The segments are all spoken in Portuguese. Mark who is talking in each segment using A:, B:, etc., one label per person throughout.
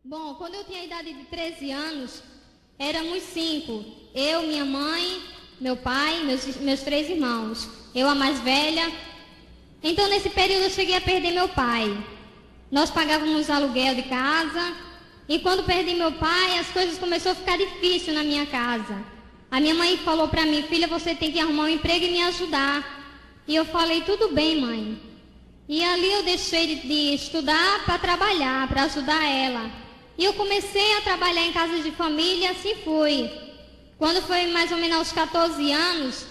A: Bom, quando eu tinha a idade de 13 anos, éramos 5. Eu, minha mãe, meu pai, meus 3 irmãos. Eu, a mais velha. Então, nesse período, eu cheguei a perder meu pai. Nós pagávamos aluguel de casa. E quando perdi meu pai, as coisas começaram a ficar difíceis na minha casa. A minha mãe falou para mim: filha, você tem que arrumar um emprego e me ajudar. E eu falei: tudo bem, mãe. E ali eu deixei de estudar para trabalhar, para ajudar ela. E eu comecei a trabalhar em casas de família, assim fui. Quando foi mais ou menos aos 14 anos,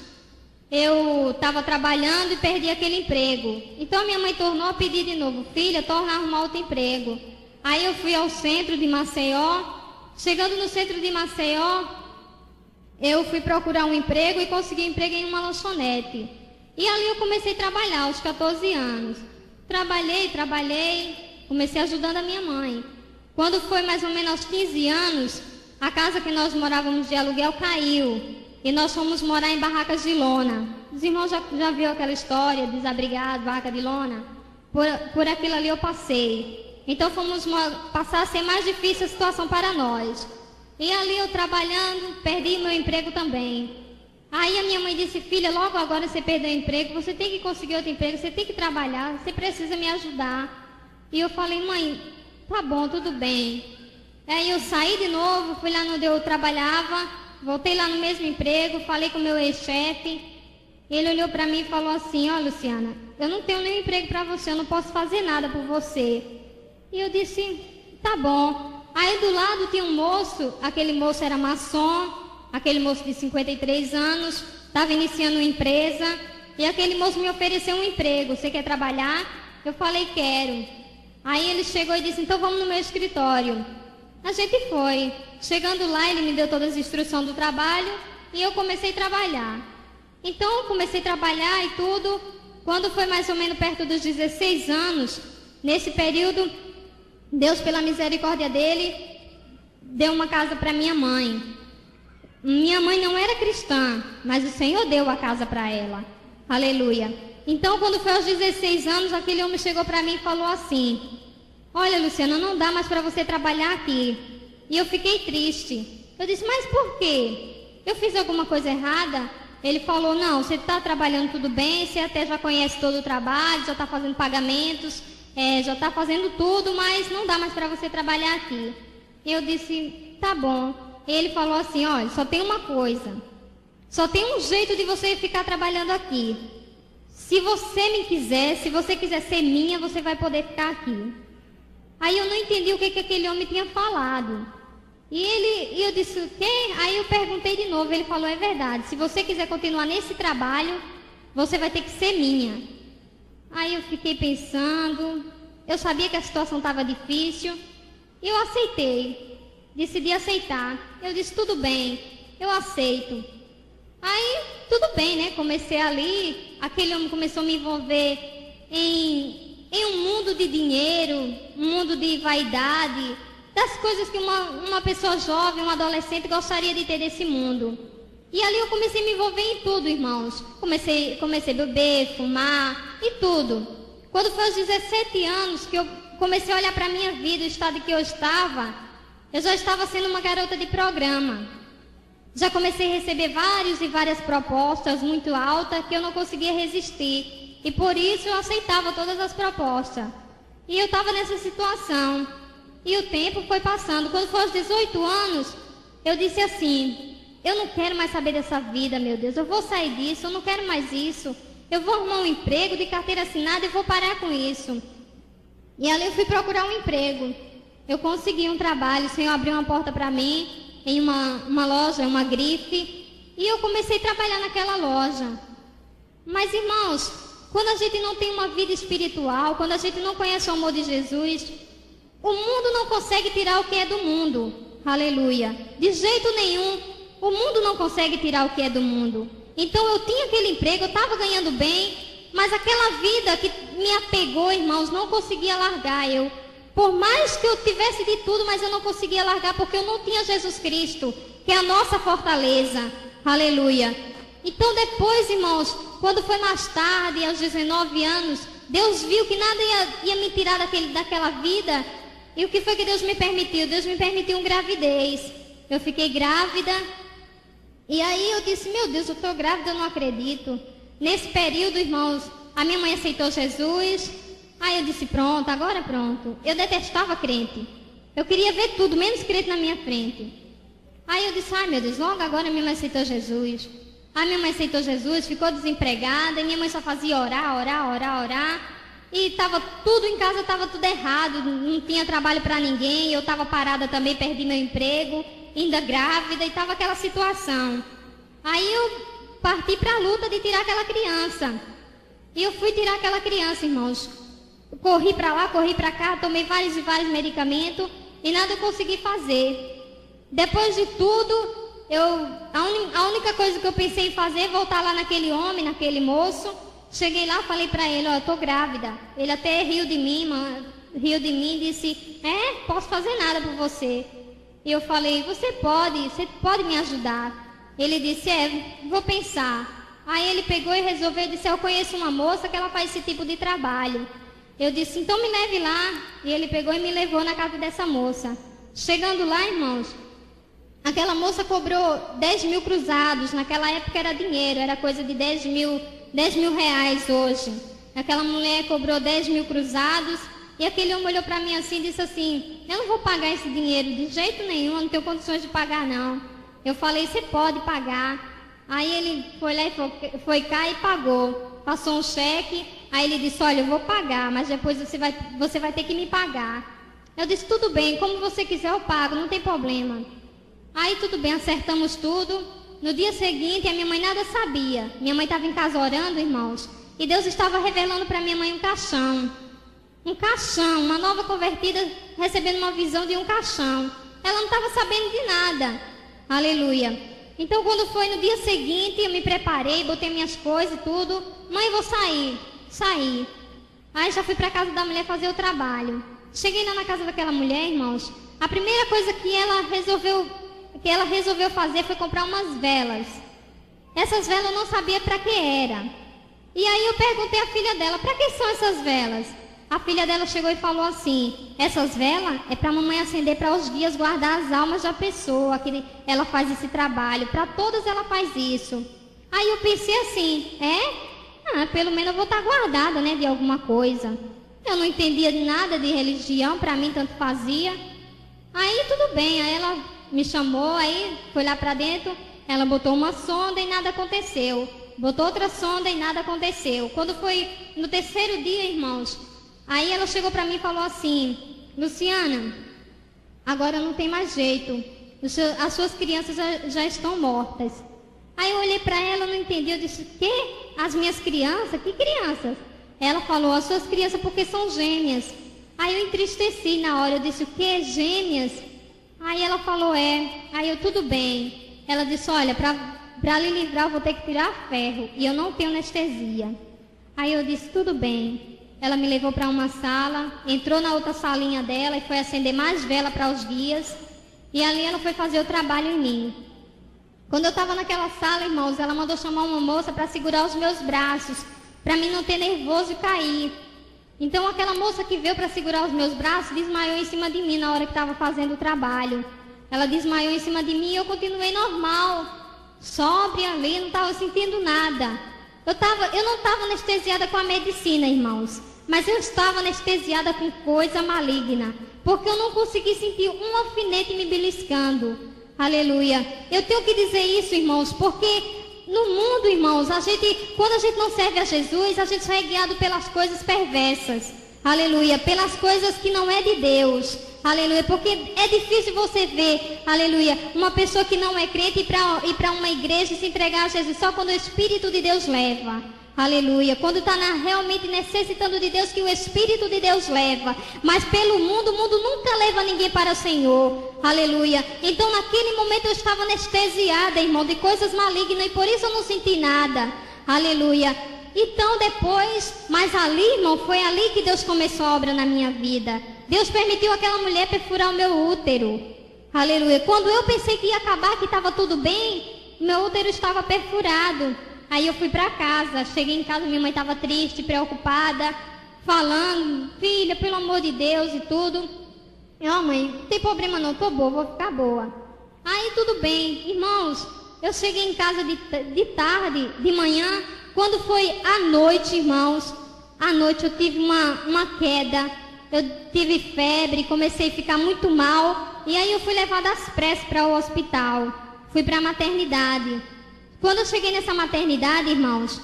A: eu estava trabalhando e perdi aquele emprego. Então minha mãe tornou a pedir de novo: filha, torna a arrumar outro emprego. Aí eu fui ao centro de Maceió. Chegando no centro de Maceió, eu fui procurar um emprego e consegui um emprego em uma lanchonete. E ali eu comecei a trabalhar aos 14 anos. Trabalhei, comecei ajudando a minha mãe. Quando foi mais ou menos aos 15 anos, a casa que nós morávamos de aluguel caiu. E nós fomos morar em barracas de lona. Os irmãos já viram aquela história, desabrigado, barraca de lona? Por aquilo ali eu passei. Então fomos passar a ser mais difícil a situação para nós. E ali eu trabalhando, perdi meu emprego também. Aí a minha mãe disse: filha, logo agora você perdeu o emprego, você tem que conseguir outro emprego, você tem que trabalhar, você precisa me ajudar. E eu falei: mãe, tá bom, tudo bem. Aí eu saí de novo, fui lá onde eu trabalhava, voltei lá no mesmo emprego, falei com o meu ex-chefe. Ele olhou para mim e falou assim: ó, Luciana, eu não tenho nenhum emprego para você, eu não posso fazer nada por você. E eu disse: tá bom. Aí do lado tinha um moço, aquele moço era maçom, aquele moço de 53 anos, estava iniciando uma empresa, e aquele moço me ofereceu um emprego: você quer trabalhar? Eu falei: quero. Aí ele chegou e disse: então vamos no meu escritório. A gente foi. Chegando lá, ele me deu todas as instruções do trabalho e eu comecei a trabalhar. Então eu comecei a trabalhar e tudo. Quando foi mais ou menos perto dos 16 anos, nesse período, Deus, pela misericórdia dele, deu uma casa para minha mãe. Minha mãe não era cristã, mas o Senhor deu a casa para ela. Aleluia. Então, quando foi aos 16 anos, aquele homem chegou para mim e falou assim: olha, Luciana, não dá mais para você trabalhar aqui. E eu fiquei triste. Eu disse: mas por quê? Eu fiz alguma coisa errada? Ele falou: não, você está trabalhando tudo bem, você até já conhece todo o trabalho, já está fazendo pagamentos, já está fazendo tudo, mas não dá mais para você trabalhar aqui. E eu disse: tá bom. E ele falou assim: olha, só tem uma coisa, só tem um jeito de você ficar trabalhando aqui. Se você me quiser, se você quiser ser minha, você vai poder ficar aqui. Aí eu não entendi o que aquele homem tinha falado. E eu disse: o quê? Aí eu perguntei de novo. Ele falou: é verdade, se você quiser continuar nesse trabalho, você vai ter que ser minha. Aí eu fiquei pensando, eu sabia que a situação estava difícil, e eu aceitei, decidi aceitar. Eu disse: tudo bem, eu aceito. Aí, tudo bem, né? Comecei ali, aquele homem começou a me envolver em um mundo de dinheiro, um mundo de vaidade, das coisas que uma pessoa jovem, um adolescente gostaria de ter desse mundo. E ali eu comecei a me envolver em tudo, irmãos. Comecei a beber, fumar e tudo. Quando foi aos 17 anos que eu comecei a olhar para a minha vida, o estado que eu já estava sendo uma garota de programa. Já comecei a receber várias propostas muito altas que eu não conseguia resistir. E por isso eu aceitava todas as propostas. E eu estava nessa situação. E o tempo foi passando. Quando foi aos 18 anos, eu disse assim: eu não quero mais saber dessa vida, meu Deus. Eu vou sair disso, eu não quero mais isso. Eu vou arrumar um emprego de carteira assinada e vou parar com isso. E ali eu fui procurar um emprego. Eu consegui um trabalho, o Senhor abriu uma porta para mim, em uma loja, uma grife, e eu comecei a trabalhar naquela loja. Mas, irmãos, quando a gente não tem uma vida espiritual, quando a gente não conhece o amor de Jesus, o mundo não consegue tirar o que é do mundo. Aleluia. De jeito nenhum, o mundo não consegue tirar o que é do mundo. Então eu tinha aquele emprego, eu estava ganhando bem, mas aquela vida que me apegou, irmãos, não conseguia largar. Por mais que eu tivesse de tudo, mas eu não conseguia largar, porque eu não tinha Jesus Cristo, que é a nossa fortaleza. Aleluia. Então depois, irmãos, quando foi mais tarde, aos 19 anos, Deus viu que nada ia me tirar daquela vida. E o que foi que Deus me permitiu? Deus me permitiu uma gravidez. Eu fiquei grávida. E aí eu disse, meu Deus, eu estou grávida, eu não acredito. Nesse período, irmãos, a minha mãe aceitou Jesus. Aí eu disse, pronto, agora pronto. Eu detestava crente. Eu queria ver tudo, menos crente na minha frente. Aí eu disse, ai meu Deus, logo agora minha mãe aceitou Jesus. A minha mãe aceitou Jesus, ficou desempregada, e minha mãe só fazia orar. E estava tudo em casa, estava tudo errado, não tinha trabalho para ninguém, eu estava parada também, perdi meu emprego, ainda grávida, e estava aquela situação. Aí eu parti para a luta de tirar aquela criança. E eu fui tirar aquela criança, irmãos. Corri para lá, corri para cá, tomei vários e vários medicamentos, e nada eu consegui fazer. Depois de tudo, a única coisa que eu pensei em fazer é voltar lá naquele homem, naquele moço. Cheguei lá, falei para ele, ó, eu tô grávida. Ele até riu de mim e disse, posso fazer nada por você. E eu falei, você pode me ajudar. Ele disse, vou pensar. Aí ele pegou e resolveu, disse, eu conheço uma moça que ela faz esse tipo de trabalho. Eu disse, então me leve lá. E ele pegou e me levou na casa dessa moça. Chegando lá, irmãos, aquela moça cobrou 10 mil cruzados. Naquela época era dinheiro, era coisa de 10 mil reais hoje. Aquela mulher cobrou 10 mil cruzados. E aquele homem olhou para mim assim e disse assim, eu não vou pagar esse dinheiro de jeito nenhum, eu não tenho condições de pagar não. Eu falei, você pode pagar. Aí ele foi lá e foi cá e pagou. Passou um cheque, aí ele disse, olha, eu vou pagar, mas depois você vai ter que me pagar. Eu disse, tudo bem, como você quiser eu pago, não tem problema. Aí tudo bem, acertamos tudo. No dia seguinte, a minha mãe nada sabia. Minha mãe estava em casa orando, irmãos, e Deus estava revelando para minha mãe um caixão. Um caixão, uma nova convertida recebendo uma visão de um caixão. Ela não estava sabendo de nada. Aleluia. Então, quando foi no dia seguinte, eu me preparei, botei minhas coisas e tudo. Mãe, vou sair. Saí. Aí já fui para a casa da mulher fazer o trabalho. Cheguei lá na casa daquela mulher, irmãos. A primeira coisa que ela resolveu fazer foi comprar umas velas. Essas velas eu não sabia para que era. E aí eu perguntei à filha dela, para que são essas velas? A filha dela chegou e falou assim, essas velas é para a mamãe acender para os dias guardar as almas da pessoa, que ela faz esse trabalho, para todas ela faz isso. Aí eu pensei assim, pelo menos eu vou estar guardada, né, de alguma coisa. Eu não entendia de nada de religião, para mim tanto fazia. Aí tudo bem, aí ela me chamou, aí foi lá para dentro, ela botou uma sonda e nada aconteceu. Botou outra sonda e nada aconteceu. Quando foi no terceiro dia, irmãos, aí ela chegou para mim e falou assim, Luciana, agora não tem mais jeito, as suas crianças já estão mortas. Aí eu olhei para ela, não entendi, eu disse, as minhas crianças? Que crianças? Ela falou, as suas crianças porque são gêmeas. Aí eu entristeci na hora, eu disse, o quê? Gêmeas? Aí ela falou, Aí eu, tudo bem. Ela disse, olha, para lhe livrar eu vou ter que tirar ferro, e eu não tenho anestesia. Aí eu disse, tudo bem. Ela me levou para uma sala, entrou na outra salinha dela e foi acender mais vela para os dias. E ali ela foi fazer o trabalho em mim. Quando eu estava naquela sala, irmãos, ela mandou chamar uma moça para segurar os meus braços, para mim não ter nervoso e cair. Então aquela moça que veio para segurar os meus braços desmaiou em cima de mim na hora que estava fazendo o trabalho. Ela desmaiou em cima de mim e eu continuei normal, sóbria ali, não estava sentindo nada. Eu não estava anestesiada com a medicina, irmãos, mas eu estava anestesiada com coisa maligna, porque eu não consegui sentir um alfinete me beliscando. Aleluia. Eu tenho que dizer isso, irmãos, porque no mundo, irmãos, quando a gente não serve a Jesus, a gente só é guiado pelas coisas perversas. Aleluia. Pelas coisas que não é de Deus. Aleluia. Porque é difícil você ver, aleluia, uma pessoa que não é crente ir para uma igreja e se entregar a Jesus só quando o Espírito de Deus leva. Aleluia. Quando está realmente necessitando de Deus, que o Espírito de Deus leva. Mas pelo mundo, o mundo nunca leva ninguém para o Senhor. Aleluia. Então naquele momento eu estava anestesiada, irmão, de coisas malignas, e por isso eu não senti nada. Aleluia. Então depois, mas ali, irmão, foi ali que Deus começou a obra na minha vida. Deus permitiu aquela mulher perfurar o meu útero. Aleluia. Quando eu pensei que ia acabar, que estava tudo bem, meu útero estava perfurado. Aí eu fui para casa, cheguei em casa, minha mãe estava triste, preocupada, falando, filha, pelo amor de Deus e tudo. Ó, mãe, não tem problema não, tô boa, vou ficar boa. Aí tudo bem, irmãos, eu cheguei em casa de tarde, de manhã, quando foi à noite, irmãos, à noite eu tive uma queda, eu tive febre, comecei a ficar muito mal, e aí eu fui levada às pressas para o hospital, fui para a maternidade. Quando eu cheguei nessa maternidade, irmãos,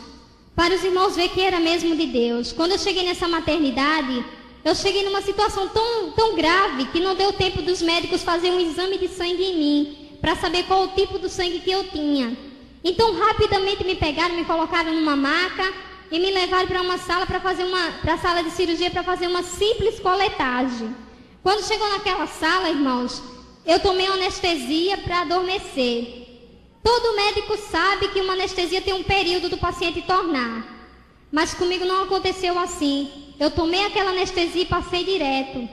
A: para os irmãos ver que era mesmo de Deus, quando eu cheguei nessa maternidade, eu cheguei numa situação tão grave que não deu tempo dos médicos fazer um exame de sangue em mim, para saber qual o tipo do sangue que eu tinha. Então, rapidamente me pegaram, me colocaram numa maca e me levaram para uma sala para a sala de cirurgia para fazer uma simples coletagem. Quando chegou naquela sala, irmãos, eu tomei anestesia para adormecer. Todo médico sabe que uma anestesia tem um período do paciente tornar, mas comigo não aconteceu assim. Eu tomei aquela anestesia e passei direto.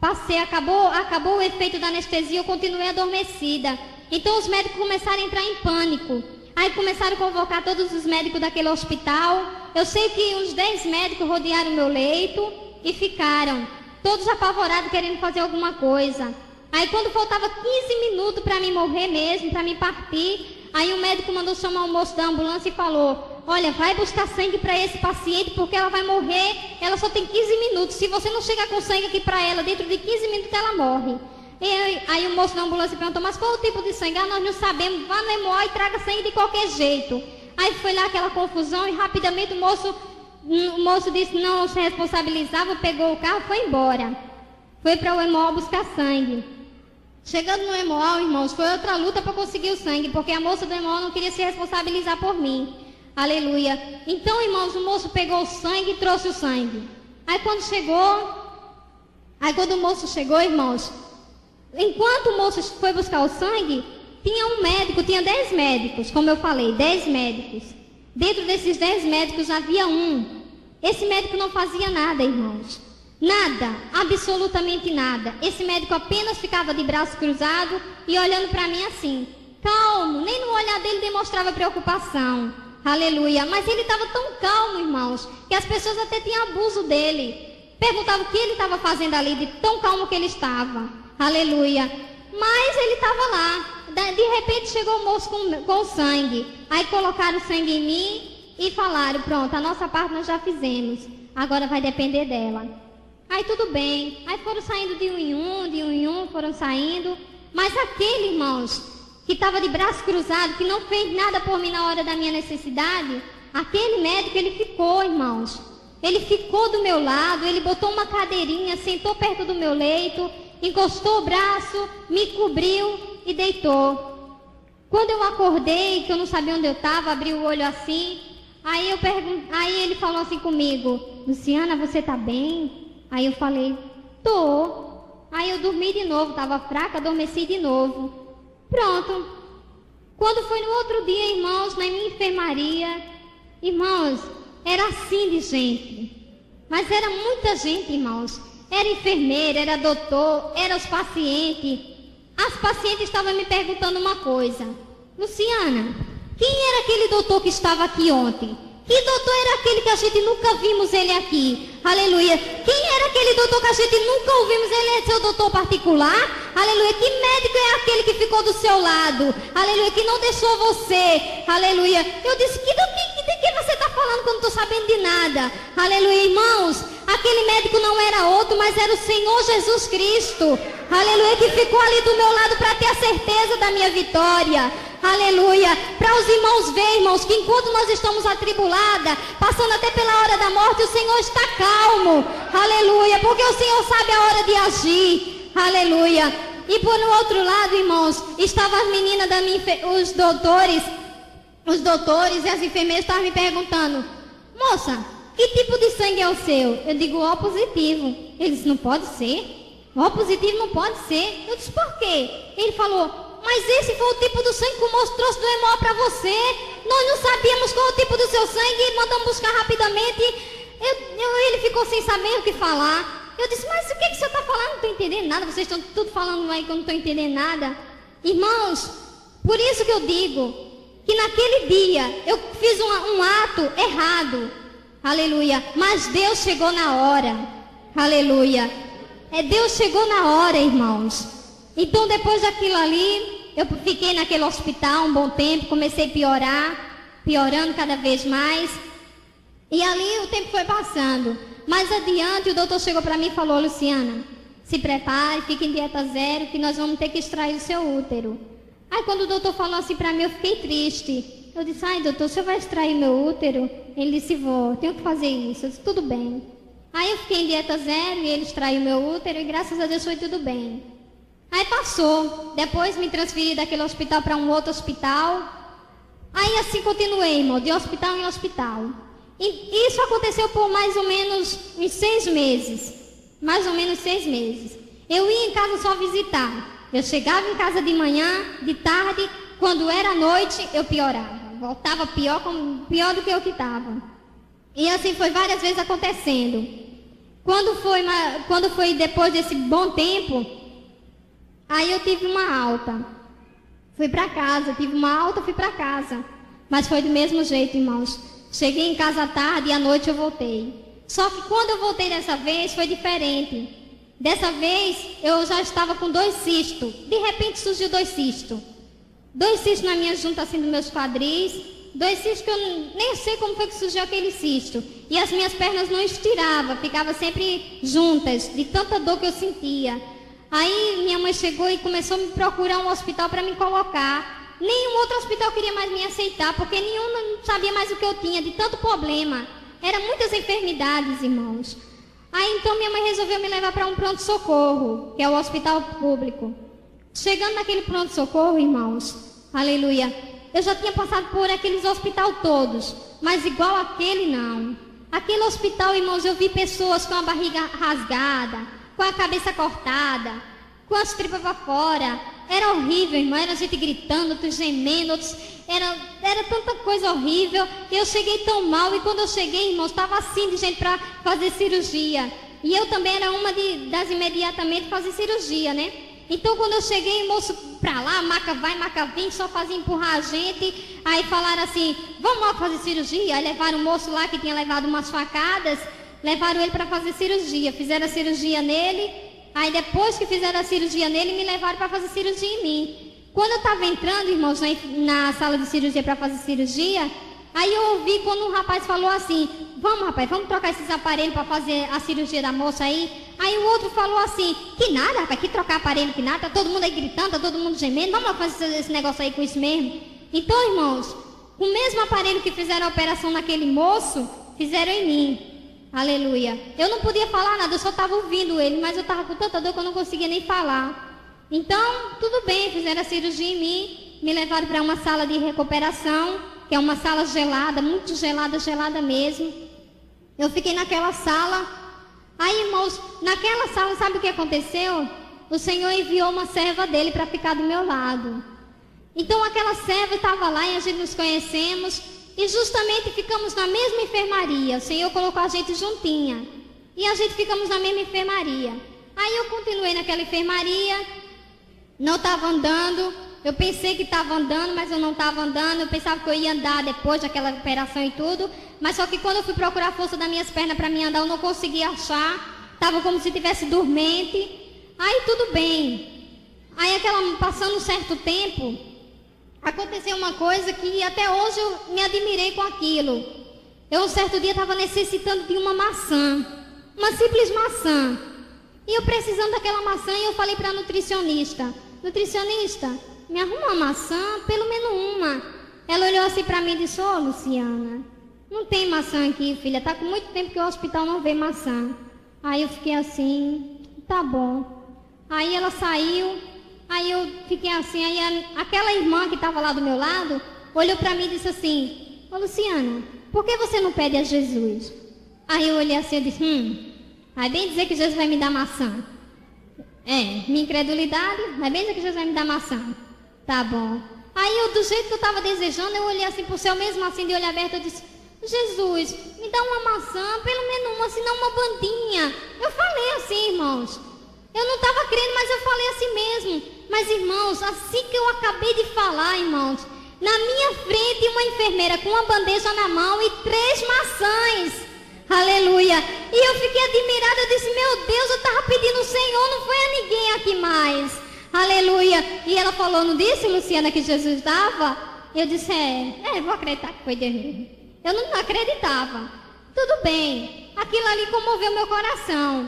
A: Acabou o efeito da anestesia, eu continuei adormecida. Então os médicos começaram a entrar em pânico. Aí começaram a convocar todos os médicos daquele hospital. Eu sei que uns 10 médicos rodearam o meu leito e ficaram todos apavorados, querendo fazer alguma coisa. Aí quando faltava 15 minutos para mim morrer mesmo, para mim partir, aí o médico mandou chamar o moço da ambulância e falou: olha, vai buscar sangue para esse paciente porque ela vai morrer, ela só tem 15 minutos. Se você não chegar com sangue aqui para ela, dentro de 15 minutos ela morre. E aí o moço da ambulância perguntou: mas qual é o tipo de sangue? Ah, nós não sabemos, vá no EMOA e traga sangue de qualquer jeito. Aí foi lá aquela confusão e rapidamente o moço disse que não se responsabilizava, pegou o carro e foi embora. Foi para o EMOA buscar sangue. Chegando no EMOA, irmãos, foi outra luta para conseguir o sangue, porque a moça do EMOA não queria se responsabilizar por mim. Aleluia. Então, irmãos, o moço pegou o sangue e trouxe o sangue. Aí quando o moço chegou, irmãos, enquanto o moço foi buscar o sangue, tinha um médico, tinha 10 médicos, como eu falei, 10 médicos. Dentro desses 10 médicos havia um. Esse médico não fazia nada, irmãos. Nada, absolutamente nada. Esse médico apenas ficava de braço cruzado e olhando para mim assim, calmo, nem no olhar dele demonstrava preocupação. Aleluia. Mas ele estava tão calmo, irmãos, que as pessoas até tinham abuso dele. Perguntavam o que ele estava fazendo ali, de tão calmo que ele estava. Aleluia. Mas ele estava lá. De repente chegou o moço com o sangue. Aí colocaram o sangue em mim e falaram: pronto, a nossa parte nós já fizemos, agora vai depender dela. Aí tudo bem. Aí foram saindo de um em um, foram saindo. Mas aquele, irmãos, que estava de braço cruzado, que não fez nada por mim na hora da minha necessidade, aquele médico, ele ficou, irmãos. Ele ficou do meu lado, ele botou uma cadeirinha, sentou perto do meu leito, encostou o braço, me cobriu e deitou. Quando eu acordei, que eu não sabia onde eu estava, abri o olho assim, aí ele falou assim comigo: Luciana, você está bem? Aí eu falei: tô. Aí eu dormi de novo, estava fraca, adormeci de novo. Pronto. Quando foi no outro dia, irmãos, na minha enfermaria, irmãos, era assim de gente. Mas era muita gente, irmãos. Era enfermeira, era doutor, eram os pacientes. As pacientes estavam me perguntando uma coisa: Luciana, quem era aquele doutor que estava aqui ontem? Que doutor era aquele que a gente nunca vimos ele aqui? Aleluia. Quem era aquele doutor que a gente nunca ouvimos? Ele é seu doutor particular? Aleluia. Que médico é aquele que ficou do seu lado? Aleluia. Que não deixou você? Aleluia. Eu disse: de que você está falando que eu não estou sabendo de nada? Aleluia. Irmãos, aquele médico não era outro, mas era o Senhor Jesus Cristo. Aleluia. Que ficou ali do meu lado para ter a certeza da minha vitória. Aleluia. Para os irmãos verem, irmãos, que enquanto nós estamos atribuladas, passando até pela hora da morte, o Senhor está calmo. Aleluia. Porque o Senhor sabe a hora de agir. Aleluia. E por outro lado, irmãos, estavam as meninas os doutores e as enfermeiras estavam me perguntando: moça, que tipo de sangue é o seu? Eu digo: O positivo. Ele disse: não pode ser. O positivo não pode ser. Eu disse: por quê? Ele falou: mas esse foi o tipo do sangue que o moço trouxe do EMOA para você. Nós não sabíamos qual o tipo do seu sangue e mandamos buscar rapidamente. Ele ficou sem saber o que falar. Eu disse: mas o que o senhor está falando? Não estou entendendo nada. Vocês estão tudo falando aí que eu não estou entendendo nada. Irmãos, por isso que eu digo que naquele dia eu fiz um ato errado. Aleluia. Mas Deus chegou na hora. Aleluia. Deus chegou na hora, irmãos. Então, depois daquilo ali, eu fiquei naquele hospital um bom tempo, comecei a piorar, piorando cada vez mais. E ali o tempo foi passando. Mais adiante, o doutor chegou para mim e falou: Luciana, se prepare, fique em dieta zero, que nós vamos ter que extrair o seu útero. Aí quando o doutor falou assim para mim, eu fiquei triste. Eu disse: ai, doutor, o senhor vai extrair meu útero? Ele disse: vou, tenho que fazer isso. Eu disse: tudo bem. Aí eu fiquei em dieta zero e ele extraiu meu útero e graças a Deus foi tudo bem. Aí passou. Depois me transferi daquele hospital para um outro hospital. Aí assim continuei, irmão, de hospital em hospital. E isso aconteceu por mais ou menos uns 6 meses. Mais ou menos 6 meses. Eu ia em casa só visitar. Eu chegava em casa de manhã, de tarde, quando era noite, eu piorava. Voltava pior do que eu que estava. E assim foi várias vezes acontecendo. Quando foi depois desse bom tempo, aí eu tive uma alta. Fui para casa, tive uma alta, fui para casa. Mas foi do mesmo jeito, irmãos. Cheguei em casa à tarde e à noite eu voltei. Só que quando eu voltei dessa vez, foi diferente. Dessa vez, eu já estava com 2 cistos. De repente surgiu 2 cistos. 2 cistos na minha junta, assim, dos meus quadris. 2 cistos que eu nem sei como foi que surgiu aquele cisto. E as minhas pernas não estiravam, ficavam sempre juntas, de tanta dor que eu sentia. Aí minha mãe chegou e começou a me procurar um hospital para me colocar. Nenhum outro hospital queria mais me aceitar, porque nenhum não sabia mais o que eu tinha, de tanto problema. Eram muitas enfermidades, irmãos. Aí então minha mãe resolveu me levar para um pronto-socorro, que é o hospital público. Chegando naquele pronto-socorro, irmãos, aleluia, eu já tinha passado por aqueles hospitais todos, mas igual aquele não. Aquele hospital, irmãos, eu vi pessoas com a barriga rasgada, com a cabeça cortada, com as tripas para fora. Era horrível, irmão, era gente gritando, outros gemendo, outros... Era tanta coisa horrível. Eu cheguei tão mal e quando eu cheguei, irmãos, estava assim de gente para fazer cirurgia. E eu também era uma das imediatamente fazer cirurgia, né? Então quando eu cheguei, moço pra lá, maca vai, maca vem, só fazia empurrar a gente. Aí falaram assim: vamos lá fazer cirurgia. Aí levaram o moço lá que tinha levado umas facadas, levaram ele para fazer cirurgia. Fizeram a cirurgia nele. Aí depois que fizeram a cirurgia nele, me levaram para fazer cirurgia em mim. Quando eu estava entrando, irmãos, na sala de cirurgia para fazer cirurgia, aí eu ouvi quando um rapaz falou assim: vamos, rapaz, vamos trocar esses aparelhos para fazer a cirurgia da moça aí. Aí o outro falou assim: que nada, rapaz, que trocar aparelho, que nada, tá todo mundo aí gritando, tá todo mundo gemendo, vamos lá fazer esse negócio aí com isso mesmo. Então, irmãos, o mesmo aparelho que fizeram a operação naquele moço, fizeram em mim. Aleluia. Eu não podia falar nada, eu só estava ouvindo ele, mas eu estava com tanta dor que eu não conseguia nem falar. Então, tudo bem, fizeram a cirurgia em mim, me levaram para uma sala de recuperação, que é uma sala gelada, muito gelada, gelada mesmo. Eu fiquei naquela sala. Aí, irmãos, naquela sala, sabe o que aconteceu? O Senhor enviou uma serva dele para ficar do meu lado. Então, aquela serva estava lá e a gente nos conhecemos. E justamente ficamos na mesma enfermaria. O Senhor colocou a gente juntinha. E a gente ficamos na mesma enfermaria. Aí eu continuei naquela enfermaria. Não estava andando. Eu pensei que estava andando, mas eu não estava andando. Eu pensava que eu ia andar depois daquela operação e tudo. Mas só que quando eu fui procurar a força das minhas pernas para me andar, eu não conseguia achar. Estava como se estivesse dormente. Aí tudo bem. Aí passando um certo tempo, aconteceu uma coisa que até hoje eu me admirei com aquilo. Eu um certo dia estava necessitando de uma maçã. Uma simples maçã. E eu precisando daquela maçã, e eu falei para a nutricionista: nutricionista, me arruma uma maçã, pelo menos uma. Ela olhou assim para mim e disse: ô, Luciana, não tem maçã aqui, filha. Tá com muito tempo que o hospital não vê maçã. Aí eu fiquei assim: tá bom. Aí ela saiu. Aí eu fiquei assim, aí aquela irmã que estava lá do meu lado olhou para mim e disse assim: ô, Luciana, por que você não pede a Jesus? Aí eu olhei assim e disse: vai bem dizer que Jesus vai me dar maçã. Minha incredulidade, vai bem dizer que Jesus vai me dar maçã. Tá bom. Aí eu, do jeito que eu estava desejando, eu olhei assim pro céu, mesmo assim de olho aberto, eu disse: Jesus, me dá uma maçã, pelo menos uma, senão uma bandinha. Eu falei assim, irmãos. Eu não estava crendo, mas eu falei assim mesmo. Mas, irmãos, assim que eu acabei de falar, irmãos, na minha frente uma enfermeira com uma bandeja na mão e 3 maçãs. Aleluia. E eu fiquei admirada, eu disse, meu Deus, eu estava pedindo ao Senhor, não foi a ninguém aqui mais. Aleluia. E ela falou, não disse, Luciana, que Jesus dava? Eu disse, vou acreditar que foi Deus mesmo. Eu não acreditava. Tudo bem. Aquilo ali comoveu meu coração.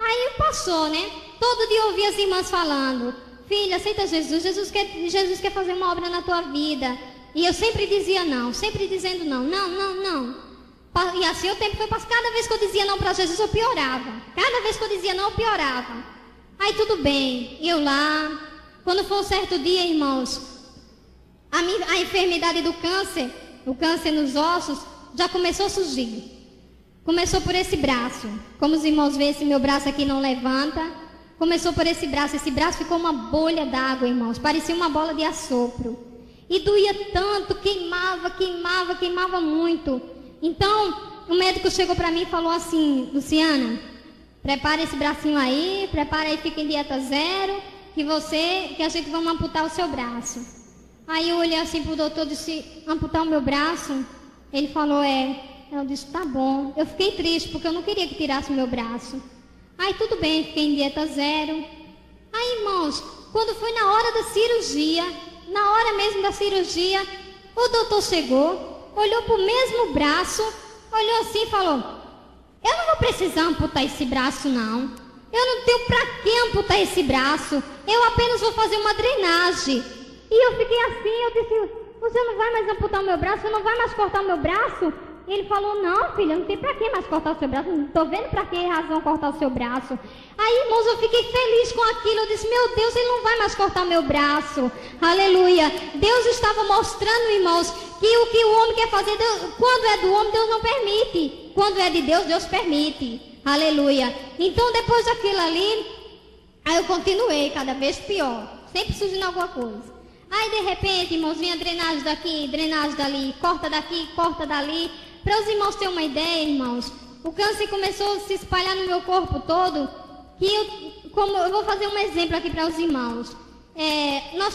A: Aí passou, né? Todo dia eu ouvia as irmãs falando, filha, aceita Jesus, Jesus quer fazer uma obra na tua vida. E eu sempre dizia não, sempre dizendo não. E assim o tempo foi passando. Cada vez que eu dizia não para Jesus, eu piorava. Cada vez que eu dizia não, eu piorava. Aí tudo bem, eu lá. Quando foi um certo dia, irmãos, a enfermidade do câncer, o câncer nos ossos, já começou a surgir. Começou por esse braço. Como os irmãos veem, esse meu braço aqui não levanta. Começou por esse braço. Esse braço ficou uma bolha d'água, irmãos. Parecia uma bola de assopro. E doía tanto, queimava muito. Então, o médico chegou para mim e falou assim, Luciana, prepara esse bracinho aí, fica em dieta zero, que a gente vai amputar o seu braço. Aí eu olhei assim pro doutor e disse, amputar o meu braço? Ele falou, Eu disse, tá bom. Eu fiquei triste, porque eu não queria que tirasse o meu braço. Aí tudo bem, fiquei em dieta zero. Aí, irmãos, quando foi na hora da cirurgia, na hora mesmo da cirurgia, o doutor chegou, olhou pro mesmo braço, olhou assim e falou, eu não vou precisar amputar esse braço, não. Eu não tenho pra que amputar esse braço. Eu apenas vou fazer uma drenagem. E eu fiquei assim, eu disse, você não vai mais amputar o meu braço? Você não vai mais cortar o meu braço? E ele falou, não, filha, não tem pra que mais cortar o seu braço. Não tô vendo pra que razão cortar o seu braço. Aí, irmãos, eu fiquei feliz com aquilo. Eu disse, meu Deus, ele não vai mais cortar meu braço. Aleluia. Deus estava mostrando, irmãos, que o que o homem quer fazer, Deus, quando é do homem, Deus não permite. Quando é de Deus, Deus permite. Aleluia. Então, depois daquilo ali, aí eu continuei cada vez pior. Sempre surgindo alguma coisa. Aí, de repente, irmãos, vinha drenagem daqui, drenagem dali, corta daqui, corta dali. Para os irmãos terem uma ideia, irmãos, o câncer começou a se espalhar no meu corpo todo, que eu vou fazer um exemplo aqui para os irmãos.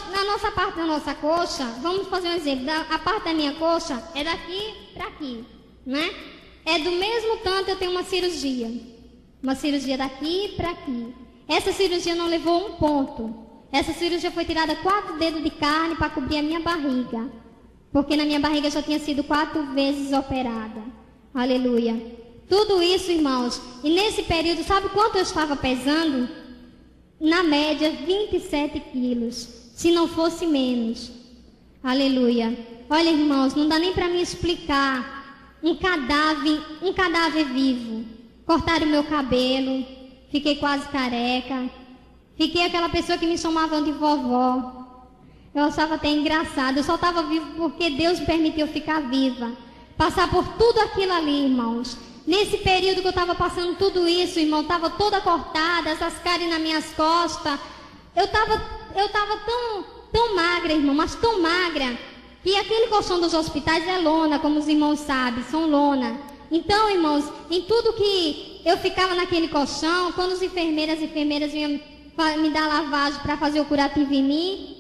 A: Na nossa parte da nossa coxa, vamos fazer um exemplo, a parte da minha coxa é daqui para aqui, né? É do mesmo tanto eu tenho uma cirurgia daqui para aqui. Essa cirurgia não levou um ponto. Essa cirurgia foi tirada 4 dedos de carne para cobrir a minha barriga. Porque na minha barriga já tinha sido 4 vezes operada. Aleluia. Tudo isso, irmãos. E nesse período, sabe quanto eu estava pesando? Na média, 27 quilos. Se não fosse menos. Aleluia. Olha, irmãos, não dá nem para mim explicar. Um cadáver vivo. Cortaram o meu cabelo. Fiquei quase careca. Fiquei aquela pessoa que me chamavam de vovó. Eu achava até engraçado. Eu só estava viva porque Deus me permitiu ficar viva. Passar por tudo aquilo ali, irmãos. Nesse período que eu estava passando tudo isso, irmão, estava toda cortada, essas cáries nas minhas costas. Eu estava tão magra, irmão, mas tão magra, que aquele colchão dos hospitais é lona, como os irmãos sabem, são lona. Então, irmãos, em tudo que eu ficava naquele colchão, quando os enfermeiras vinham me dar lavagem para fazer o curativo em mim,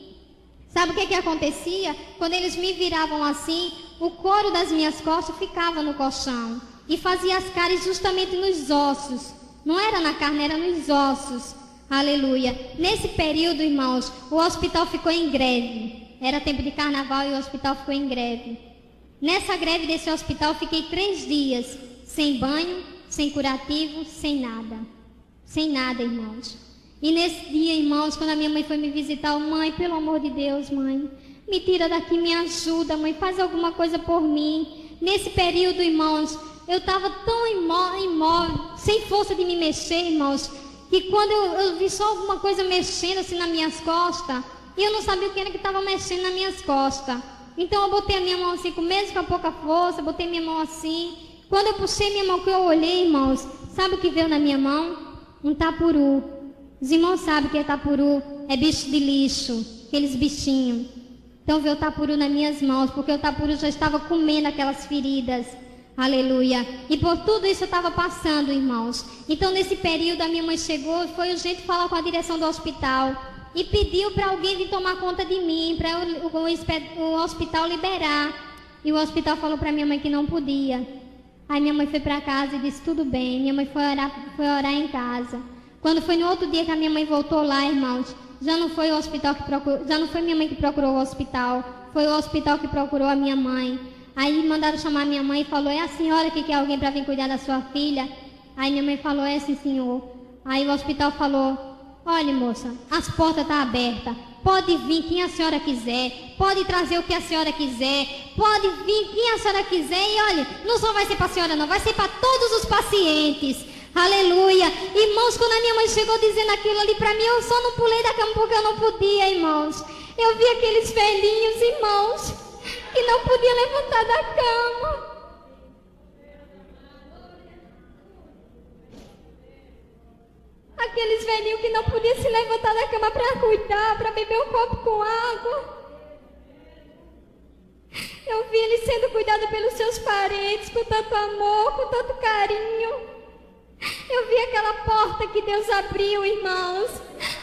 A: sabe o que acontecia? Quando eles me viravam assim, o couro das minhas costas ficava no colchão e fazia as cáries justamente nos ossos. Não era na carne, era nos ossos. Aleluia. Nesse período, irmãos, o hospital ficou em greve. Era tempo de carnaval e o hospital ficou em greve. Nessa greve desse hospital, eu fiquei 3 dias sem banho, sem curativo, sem nada. Sem nada, irmãos. E nesse dia, irmãos, quando a minha mãe foi me visitar, mãe, pelo amor de Deus, mãe, me tira daqui, me ajuda, mãe, faz alguma coisa por mim. Nesse período, irmãos, eu estava tão imóvel, sem força de me mexer, irmãos, que quando eu vi só alguma coisa mexendo assim nas minhas costas, e eu não sabia o que era que estava mexendo nas minhas costas. Então eu botei a minha mão assim, mesmo com a pouca força, botei minha mão assim. Quando eu puxei minha mão, que eu olhei, irmãos, sabe o que veio na minha mão? Um tapuru. Os irmãos sabem que é tapuru, é bicho de lixo, aqueles bichinhos. Então veio o tapuru nas minhas mãos, porque o tapuru já estava comendo aquelas feridas. Aleluia. E por tudo isso eu estava passando, irmãos. Então nesse período a minha mãe chegou e foi urgente falar com a direção do hospital. E pediu para alguém vir tomar conta de mim, para o hospital liberar. E o hospital falou para minha mãe que não podia. Aí minha mãe foi para casa e disse, tudo bem. Minha mãe foi orar em casa. Quando foi no outro dia que a minha mãe voltou lá, irmãos, já não foi o hospital que procurou, já não foi minha mãe que procurou o hospital, foi o hospital que procurou a minha mãe. Aí mandaram chamar minha mãe e falou, é a senhora que quer alguém para vir cuidar da sua filha? Aí minha mãe falou, é sim, senhor. Aí o hospital falou, olha moça, as portas estão abertas, pode vir quem a senhora quiser, pode trazer o que a senhora quiser, pode vir quem a senhora quiser e olha, não só vai ser para a senhora não, vai ser para todos os pacientes. Aleluia. Irmãos, quando a minha mãe chegou dizendo aquilo ali para mim, eu só não pulei da cama porque eu não podia, irmãos. Eu vi aqueles velhinhos, irmãos, que não podiam levantar da cama. Aqueles velhinhos que não podiam se levantar da cama para cuidar, para beber um copo com água. Eu vi eles sendo cuidados pelos seus parentes, com tanto amor, com tanto carinho. Eu vi aquela porta que Deus abriu, irmãos.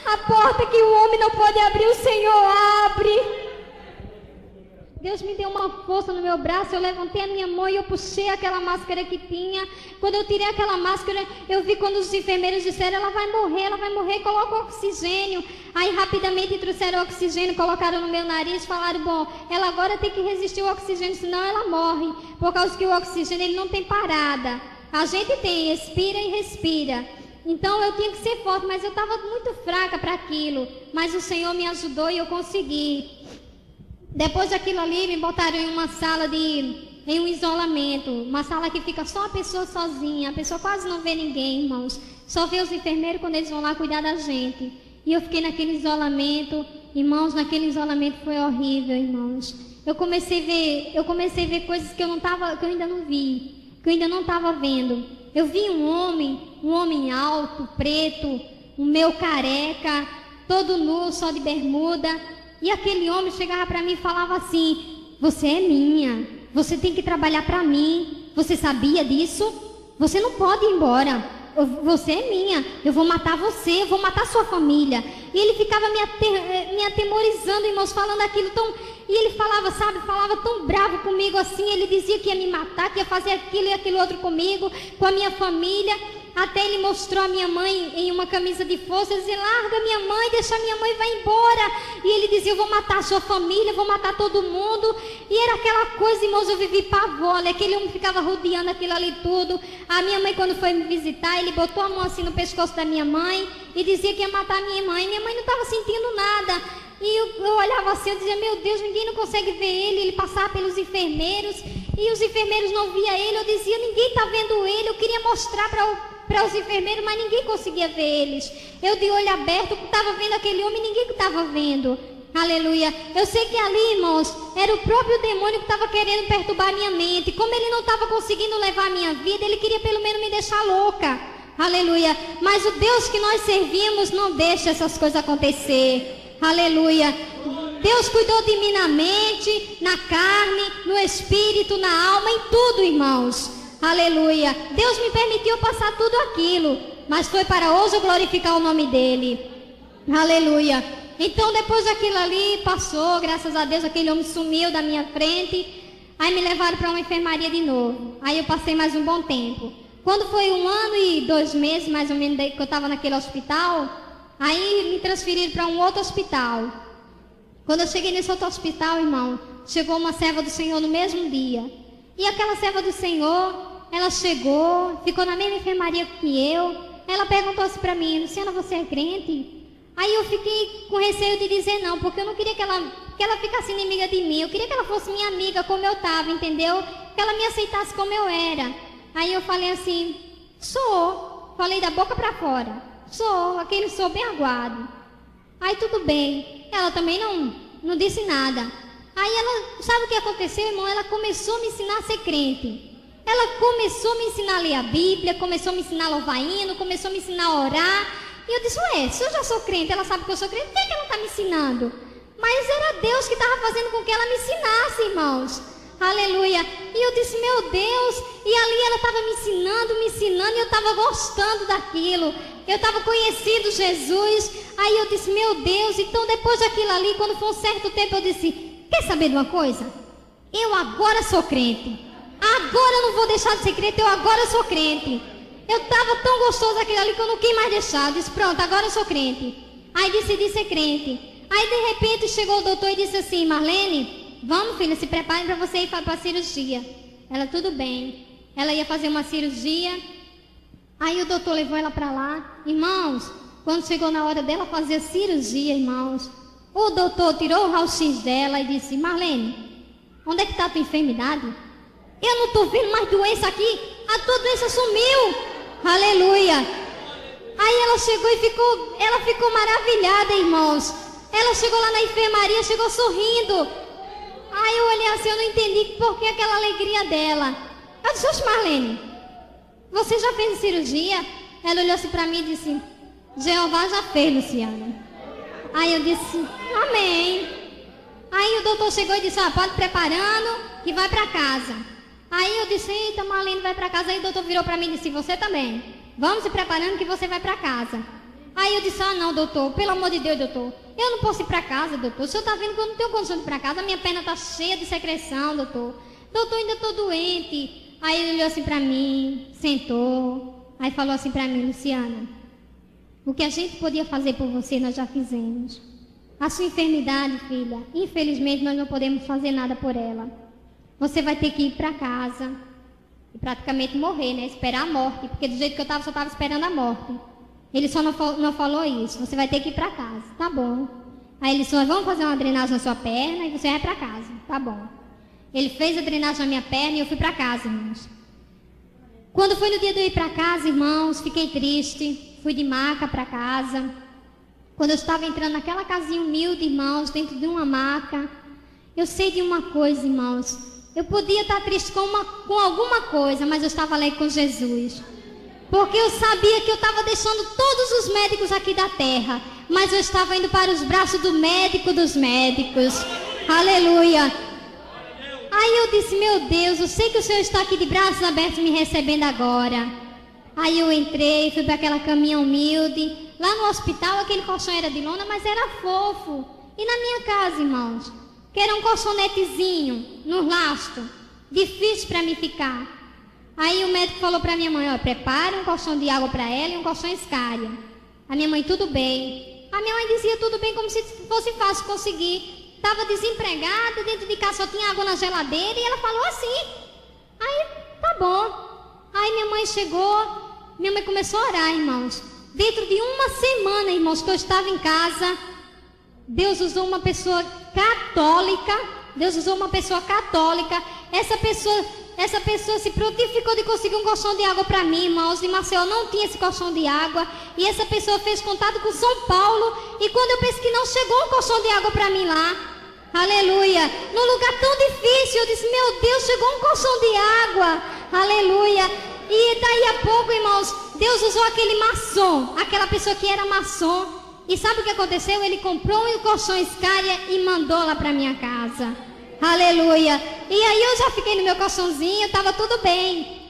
A: A porta que o homem não pode abrir, o Senhor abre. Deus me deu uma força no meu braço, eu levantei a minha mão e eu puxei aquela máscara que tinha. Quando eu tirei aquela máscara, eu vi quando os enfermeiros disseram, ela vai morrer, coloca o oxigênio. Aí rapidamente trouxeram o oxigênio, colocaram no meu nariz, falaram, bom, ela agora tem que resistir ao oxigênio, senão ela morre. Por causa que o oxigênio ele não tem parada. A gente tem, expira e respira. Então eu tinha que ser forte, mas eu estava muito fraca para aquilo. Mas o Senhor me ajudou e eu consegui. Depois daquilo ali, me botaram em uma sala em um isolamento. Uma sala que fica só a pessoa sozinha. A pessoa quase não vê ninguém, irmãos. Só vê os enfermeiros quando eles vão lá cuidar da gente. E eu fiquei naquele isolamento. Irmãos, naquele isolamento foi horrível, irmãos. Eu comecei a ver coisas que eu ainda não vi. Que eu ainda não estava vendo. Eu vi um homem alto, preto, um meu careca, todo nu, só de bermuda. E aquele homem chegava para mim e falava assim, você é minha, você tem que trabalhar para mim, você sabia disso? Você não pode ir embora, você é minha, eu vou matar você, eu vou matar sua família. E ele ficava me atemorizando, irmãos, falando aquilo tão... E ele falava, falava tão bravo comigo assim, ele dizia que ia me matar, que ia fazer aquilo e aquilo outro comigo, com a minha família. Até ele mostrou a minha mãe em uma camisa de força, ele dizia, larga minha mãe, deixa minha mãe, vai embora. E ele dizia, eu vou matar a sua família, eu vou matar todo mundo. E era aquela coisa, irmãos, eu vivi pavor, aquele homem ficava rodeando aquilo ali tudo. A minha mãe, quando foi me visitar, ele botou a mão assim no pescoço da minha mãe e dizia que ia matar a minha mãe. Minha mãe não estava sentindo nada. E eu olhava assim, eu dizia, meu Deus, ninguém não consegue ver ele. Ele passava pelos enfermeiros e os enfermeiros não via ele. Eu dizia, ninguém está vendo ele. Eu queria mostrar para os enfermeiros, mas ninguém conseguia ver eles. Eu de olho aberto estava vendo aquele homem, ninguém estava vendo. Aleluia. Eu sei que ali, irmãos, era o próprio demônio que estava querendo perturbar a minha mente. Como ele não estava conseguindo levar a minha vida, ele queria pelo menos me deixar louca. Aleluia. Mas o Deus que nós servimos não deixa essas coisas acontecer. Aleluia. Deus cuidou de mim na mente, na carne, no espírito, na alma, em tudo, irmãos. Aleluia. Deus me permitiu passar tudo aquilo, mas foi para hoje eu glorificar o nome dele. Aleluia. Então depois daquilo ali passou, graças a Deus, aquele homem sumiu da minha frente. Aí me levaram para uma enfermaria de novo. Aí eu passei mais um bom tempo. Quando foi 1 ano e 2 meses, mais ou menos, que eu estava naquele hospital, aí me transferiram para um outro hospital. Quando eu cheguei nesse outro hospital, irmão, chegou uma serva do Senhor no mesmo dia. E aquela serva do Senhor, ela chegou, ficou na mesma enfermaria que eu. Ela perguntou assim para mim, Luciana, você é crente? Aí eu fiquei com receio de dizer não, porque eu não queria que ela ficasse inimiga de mim. Eu queria que ela fosse minha amiga como eu estava, entendeu? Que ela me aceitasse como eu era. Aí eu falei assim, sou. Falei da boca para fora. Sou, aquele sou bem aguado. Aí tudo bem. Ela também não disse nada. Aí ela, sabe o que aconteceu, irmão? Ela começou a me ensinar a ser crente. Ela começou a me ensinar a ler a Bíblia, começou a me ensinar a louvar hino, começou a me ensinar a orar. E eu disse, ué, se eu já sou crente, ela sabe que eu sou crente, por que ela está me ensinando? Mas era Deus que estava fazendo com que ela me ensinasse, irmãos. Aleluia. E eu disse, meu Deus. E ali ela estava me ensinando, e eu estava gostando daquilo. Eu estava conhecendo Jesus. Aí eu disse, meu Deus. Então depois daquilo ali, quando foi um certo tempo, eu disse, quer saber de uma coisa? Eu agora sou crente. Agora eu não vou deixar de ser crente, eu agora sou crente. Eu estava tão gostoso aquilo ali que eu não quis mais deixar. Eu disse, pronto, agora eu sou crente. Aí decidi ser crente. Aí de repente chegou o doutor e disse assim, Marlene, vamos filha, se preparem para você ir para a cirurgia. Ela, tudo bem. Ela ia fazer uma cirurgia. Aí o doutor levou ela para lá. Irmãos, quando chegou na hora dela fazer a cirurgia, irmãos, o doutor tirou o raio-x dela e disse, Marlene, onde é que está a tua enfermidade? Eu não estou vendo mais doença aqui. A tua doença sumiu. Aleluia. Aí ela chegou e ela ficou maravilhada, irmãos. Ela chegou lá na enfermaria, chegou sorrindo. Aí eu olhei assim, eu não entendi por que aquela alegria dela. Eu disse, oxe, Marlene, você já fez a cirurgia? Ela olhou assim para mim e disse, Jeová já fez, Luciana. Aí eu disse, amém. Aí o doutor chegou e disse, pode ir preparando que vai para casa. Aí eu disse, eita, Marlene vai para casa. Aí o doutor virou para mim e disse, você também. Vamos se preparando que você vai para casa. Aí eu disse, não, doutor, pelo amor de Deus, doutor. Eu não posso ir para casa, doutor. O senhor está vendo que eu não tenho condição de ir para casa. A minha perna está cheia de secreção, doutor. Doutor, ainda estou doente. Aí ele olhou assim para mim, sentou. Aí falou assim para mim, Luciana, o que a gente podia fazer por você, nós já fizemos. A sua enfermidade, filha, infelizmente nós não podemos fazer nada por ela. Você vai ter que ir para casa e praticamente morrer, né? Esperar a morte, porque do jeito que eu estava, só estava esperando a morte. Ele só não falou isso, você vai ter que ir para casa, tá bom. Aí ele disse, nós vamos fazer uma drenagem na sua perna e você vai para casa, tá bom. Ele fez a drenagem na minha perna e eu fui para casa, irmãos. Quando foi no dia de eu ir para casa, irmãos, fiquei triste, fui de maca para casa. Quando eu estava entrando naquela casinha humilde, irmãos, dentro de uma maca, eu sei de uma coisa, irmãos. Eu podia estar triste com alguma coisa, mas eu estava alegre com Jesus. Porque eu sabia que eu estava deixando todos os médicos aqui da terra, mas eu estava indo para os braços do médico dos médicos. Aleluia. Aí eu disse, meu Deus, eu sei que o Senhor está aqui de braços abertos me recebendo agora. Aí eu entrei, fui para aquela caminha humilde. Lá no hospital aquele colchão era de lona, mas era fofo. E na minha casa, irmãos, que era um colchonetezinho, no lastro, difícil para mim ficar. Aí o médico falou para minha mãe, prepare um colchão de água para ela e um colchão escária. A minha mãe, tudo bem. A minha mãe dizia tudo bem, como se fosse fácil conseguir. Estava desempregada, dentro de casa só tinha água na geladeira e ela falou assim. Aí, tá bom. Aí minha mãe chegou, minha mãe começou a orar, irmãos. Dentro de uma semana, irmãos, que eu estava em casa, Deus usou uma pessoa católica. Deus usou uma pessoa católica. Essa pessoa se prontificou de conseguir um colchão de água para mim, irmãos. De Maceió não tinha esse colchão de água. E essa pessoa fez contato com São Paulo. E quando eu pensei que não, chegou um colchão de água para mim lá. Aleluia. Num lugar tão difícil, eu disse, meu Deus, chegou um colchão de água. Aleluia. E daí a pouco, irmãos, Deus usou aquele maçom, aquela pessoa que era maçom. E sabe o que aconteceu? Ele comprou um colchão escária e mandou lá para minha casa. Aleluia. E aí eu já fiquei no meu colchãozinho, estava tudo bem.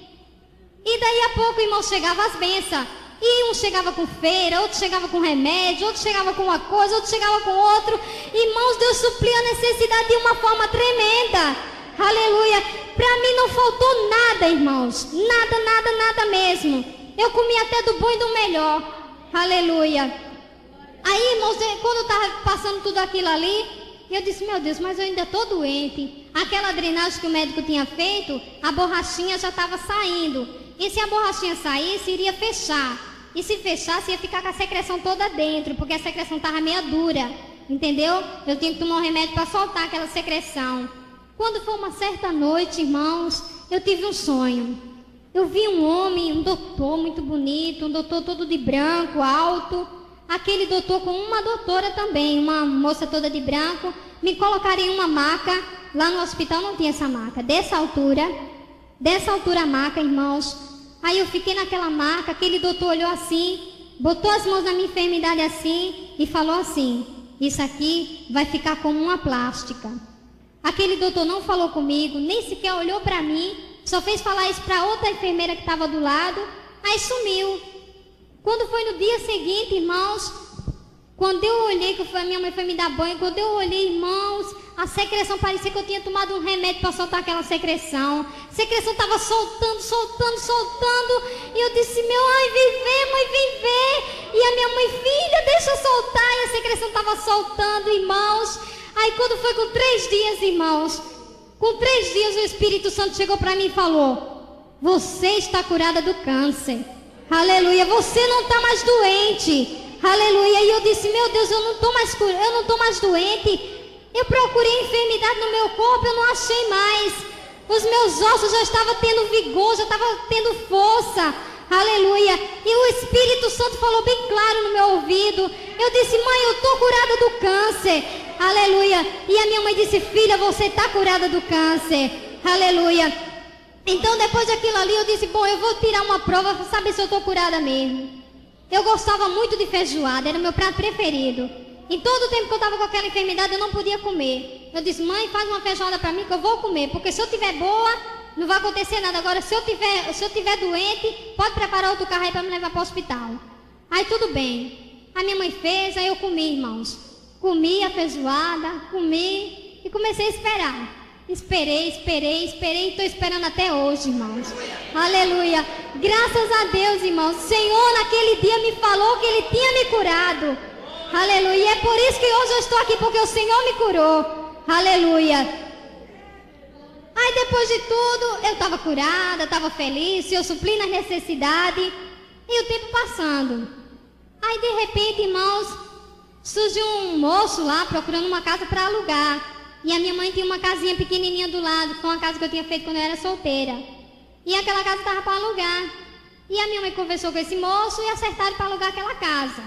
A: E daí a pouco, irmão, chegava as bênçãos. E um chegava com feira, outro chegava com remédio, outro chegava com uma coisa, outro chegava com outro. Irmãos, Deus supriu a necessidade de uma forma tremenda. Aleluia. Para mim não faltou nada, irmãos. Nada, nada, nada mesmo. Eu comi até do bom e do melhor. Aleluia. Aí, irmãos, quando eu estava passando tudo aquilo ali, eu disse, meu Deus, mas eu ainda estou doente. Aquela drenagem que o médico tinha feito, a borrachinha já estava saindo. E se a borrachinha saísse, iria fechar. E se fechasse, ia ficar com a secreção toda dentro, porque a secreção estava meio dura. Entendeu? Eu tinha que tomar um remédio para soltar aquela secreção. Quando foi uma certa noite, irmãos, eu tive um sonho. Eu vi um homem, um doutor muito bonito, um doutor todo de branco, alto. Aquele doutor com uma doutora também, uma moça toda de branco, me colocaram em uma maca. Lá no hospital não tinha essa maca, dessa altura a maca, irmãos. Aí eu fiquei naquela maca, aquele doutor olhou assim, botou as mãos na minha enfermidade assim e falou assim, isso aqui vai ficar como uma plástica. Aquele doutor não falou comigo, nem sequer olhou para mim, só fez falar isso para outra enfermeira que estava do lado, aí sumiu. Quando foi no dia seguinte, irmãos, Quando eu olhei, que a minha mãe foi me dar banho, quando eu olhei, irmãos, a secreção parecia que eu tinha tomado um remédio para soltar aquela secreção. A secreção estava soltando. E eu disse, ai, vem ver, mãe, vem ver. E a minha mãe, filha, deixa eu soltar. E a secreção estava soltando, irmãos. Aí quando foi com 3 dias, irmãos, com 3 dias o Espírito Santo chegou para mim e falou, você está curada do câncer. Aleluia, você não está mais doente. Aleluia, e eu disse, meu Deus, eu não estou mais doente. Eu procurei enfermidade no meu corpo, eu não achei mais. Os meus ossos já estavam tendo vigor, já estavam tendo força. Aleluia, e o Espírito Santo falou bem claro no meu ouvido. Eu disse, mãe, eu estou curada do câncer. Aleluia, e a minha mãe disse, filha, você está curada do câncer. Aleluia. Então depois daquilo ali eu disse, bom, eu vou tirar uma prova para saber se eu estou curada mesmo. Eu gostava muito de feijoada, era o meu prato preferido. Em todo o tempo que eu estava com aquela enfermidade, eu não podia comer. Eu disse, mãe, faz uma feijoada para mim que eu vou comer, porque se eu tiver boa, não vai acontecer nada. Agora, se eu tiver doente, pode preparar outro carro aí para me levar para o hospital. Aí tudo bem. A minha mãe fez, aí eu comi, irmãos. Comi a feijoada, comi e comecei a esperar. Esperei, e estou esperando até hoje, irmãos. Aleluia. Graças a Deus, irmãos. O Senhor naquele dia me falou que Ele tinha me curado. Aleluia. E é por isso que hoje eu estou aqui, porque o Senhor me curou. Aleluia. Aí depois de tudo, eu estava curada, estava feliz, eu supli nas necessidades. E o tempo passando. Aí de repente, irmãos, surgiu um moço lá procurando uma casa para alugar. E a minha mãe tinha uma casinha pequenininha do lado, que foi uma casa que eu tinha feito quando eu era solteira. E aquela casa estava para alugar. E a minha mãe conversou com esse moço e acertaram para alugar aquela casa.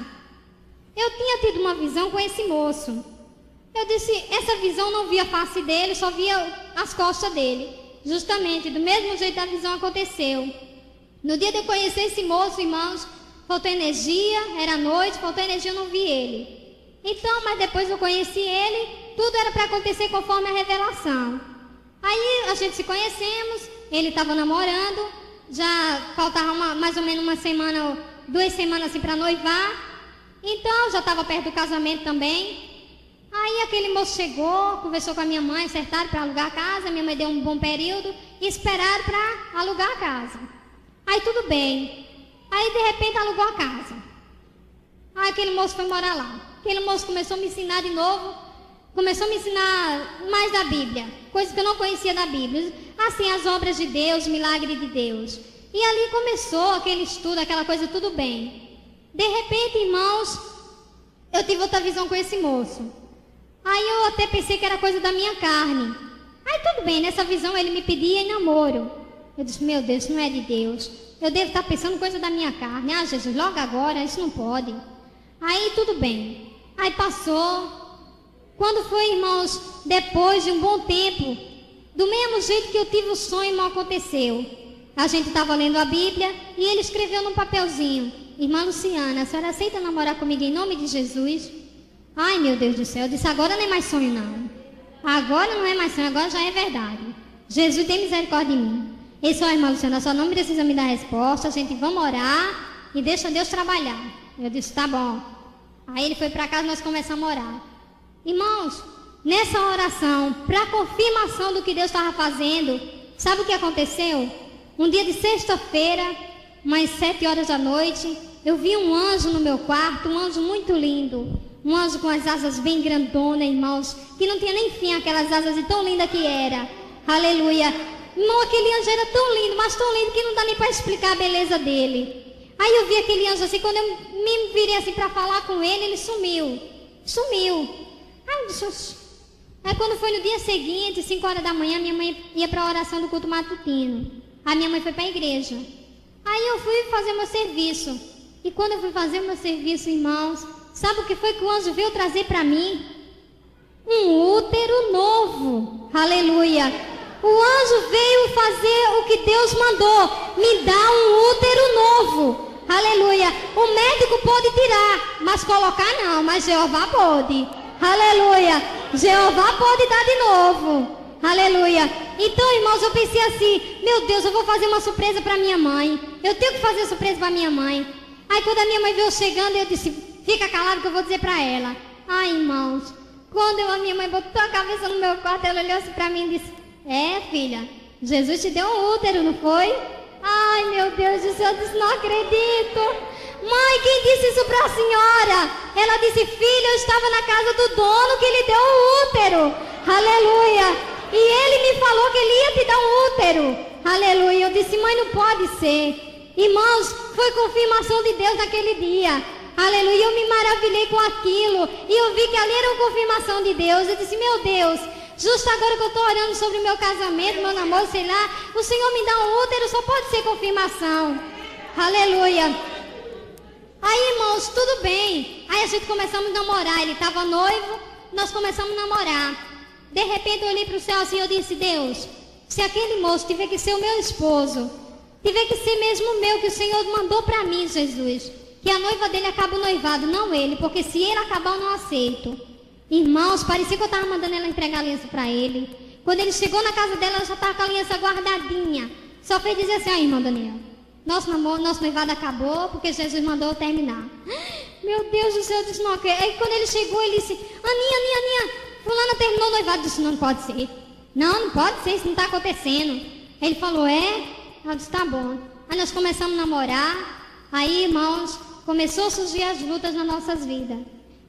A: Eu tinha tido uma visão com esse moço. Eu disse, essa visão não via a face dele, só via as costas dele. Justamente, do mesmo jeito a visão aconteceu. No dia de eu conhecer esse moço, irmãos, faltou energia, era noite, faltou energia, eu não vi ele. Então, mas depois eu conheci ele, tudo era para acontecer conforme a revelação. Aí a gente se conhecemos, ele estava namorando, já faltava mais ou menos uma semana, 2 semanas assim para noivar. Então já estava perto do casamento também. Aí aquele moço chegou, conversou com a minha mãe, acertaram para alugar a casa, minha mãe deu um bom período e esperaram para alugar a casa. Aí tudo bem. Aí de repente alugou a casa. Aí aquele moço foi morar lá. Aquele moço começou a me ensinar de novo. Começou a me ensinar mais da Bíblia, coisas que eu não conhecia da Bíblia, assim, as obras de Deus, milagre de Deus. E ali começou aquele estudo, aquela coisa, tudo bem. De repente, irmãos, eu tive outra visão com esse moço. Aí eu até pensei que era coisa da minha carne. Aí tudo bem, nessa visão ele me pedia em namoro. Eu disse, meu Deus, isso não é de Deus. Eu devo estar pensando coisa da minha carne. Ah, Jesus, logo agora, isso não pode. Aí tudo bem. Aí passou. Quando foi, irmãos, depois de um bom tempo, do mesmo jeito que eu tive o sonho, não aconteceu. A gente estava lendo a Bíblia e ele escreveu num papelzinho, irmã Luciana, a senhora aceita namorar comigo em nome de Jesus? Ai, meu Deus do céu, eu disse, agora não é mais sonho não. Agora não é mais sonho, agora já é verdade. Jesus tem misericórdia de mim. Ele disse, ó, irmã Luciana, só não precisa me dar resposta, a gente vamos orar e deixa Deus trabalhar. Eu disse, tá bom. Aí ele foi para casa e nós começamos a orar. Irmãos, nessa oração, para confirmação do que Deus estava fazendo, sabe o que aconteceu? Um dia de sexta-feira, umas 7 horas da noite, eu vi um anjo no meu quarto, um anjo muito lindo, um anjo com as asas bem grandonas, irmãos, que não tinha nem fim aquelas asas e tão linda que era. Aleluia. Irmão, aquele anjo era tão lindo, mas tão lindo que não dá nem para explicar a beleza dele. Aí eu vi aquele anjo assim, quando eu me virei assim para falar com ele, ele sumiu. Aí eu disse, aí quando foi no dia seguinte, 5 horas da manhã, minha mãe ia para a oração do culto matutino. A minha mãe foi para a igreja. Aí eu fui fazer meu serviço. E quando eu fui fazer meu serviço, irmãos, sabe o que foi que o anjo veio trazer para mim? Um útero novo. Aleluia. O anjo veio fazer o que Deus mandou, me dar um útero novo. Aleluia. O médico pode tirar, mas colocar não, mas Jeová pode. Aleluia. Jeová pode dar de novo. Aleluia. Então, irmãos, eu pensei assim, meu Deus, eu vou fazer uma surpresa para minha mãe. Eu tenho que fazer surpresa para minha mãe. Aí quando a minha mãe veio chegando, eu disse, fica calado que eu vou dizer para ela. Ai, irmãos, quando a minha mãe botou a cabeça no meu quarto, ela olhou assim para mim e disse: é, filha, Jesus te deu um útero, não foi? Ai, meu Deus do céu, eu disse: não acredito. Mãe, quem disse isso para a senhora? Ela disse: filha, eu estava na casa do dono que lhe deu o útero. Aleluia. E ele me falou que ele ia te dar um útero. Aleluia. Eu disse: mãe, não pode ser. Irmãos, foi confirmação de Deus naquele dia. Aleluia. Eu me maravilhei com aquilo. E eu vi que ali era uma confirmação de Deus. Eu disse: meu Deus, justo agora que eu estou orando sobre o meu casamento, meu namoro, sei lá, o Senhor me dá um útero, só pode ser confirmação. Aleluia. Aí, irmãos, tudo bem. Aí a gente começamos a namorar. Ele estava noivo, nós começamos a namorar. De repente eu olhei para o céu assim e eu disse: Deus, se aquele moço tiver que ser o meu esposo, tiver que ser mesmo o meu, que o Senhor mandou para mim, Jesus, que a noiva dele acaba o noivado, não ele, porque se ele acabar eu não aceito. Irmãos, parecia que eu estava mandando ela entregar a aliança para ele. Quando ele chegou na casa dela, ela já estava com a aliança guardadinha. Só fez dizer assim: irmão Daniel, nosso noivado acabou porque Jesus mandou eu terminar. Meu Deus do céu, eu disse: não, ok. Aí quando ele chegou, ele disse: Aninha, fulana terminou o noivado. Eu disse: não pode ser. Não pode ser, isso não está acontecendo. Ele falou: é? Eu disse: tá bom. Aí nós começamos a namorar. Aí, irmãos, começou a surgir as lutas nas nossas vidas.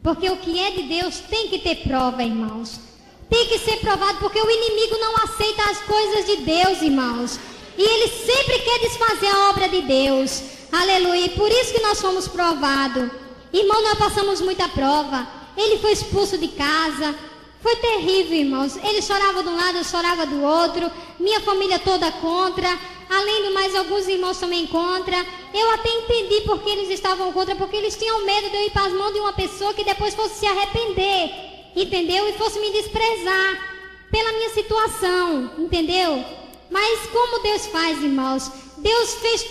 A: Porque o que é de Deus tem que ter prova, irmãos. Tem que ser provado, porque o inimigo não aceita as coisas de Deus, irmãos. E ele sempre quer desfazer a obra de Deus. Aleluia. E por isso que nós fomos provados. Irmão, nós passamos muita prova. Ele foi expulso de casa. Foi terrível, irmãos. Ele chorava de um lado, eu chorava do outro. Minha família toda contra. Além do mais, alguns irmãos também contra. Eu até entendi porque eles estavam contra. Porque eles tinham medo de eu ir para as mãos de uma pessoa que depois fosse se arrepender. Entendeu? E fosse me desprezar pela minha situação. Entendeu? Mas como Deus faz, irmãos? Deus fez...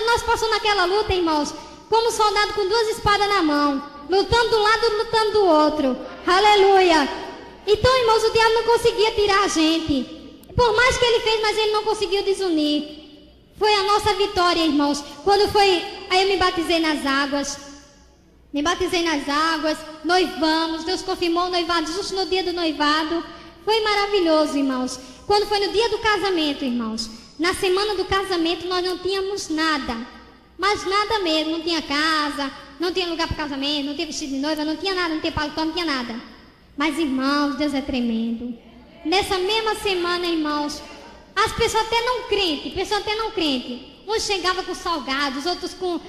A: Nós passamos naquela luta, irmãos, como soldado com duas espadas na mão, lutando de um lado e lutando do outro. Aleluia. Então, irmãos, o diabo não conseguia tirar a gente. Por mais que ele fez, mas ele não conseguiu desunir. Foi a nossa vitória, irmãos. Quando foi... Aí eu me batizei nas águas. Noivamos. Deus confirmou o noivado justo no dia do noivado. Foi maravilhoso, irmãos. Quando foi no dia do casamento, irmãos, na semana do casamento nós não tínhamos nada, mas nada mesmo, não tinha casa, não tinha lugar para casamento, não tinha vestido de noiva, não tinha nada, não tinha paletó, não tinha nada. Mas, irmãos, Deus é tremendo. Nessa mesma semana, irmãos, as pessoas até não crentes, uns chegavam com salgados, outros com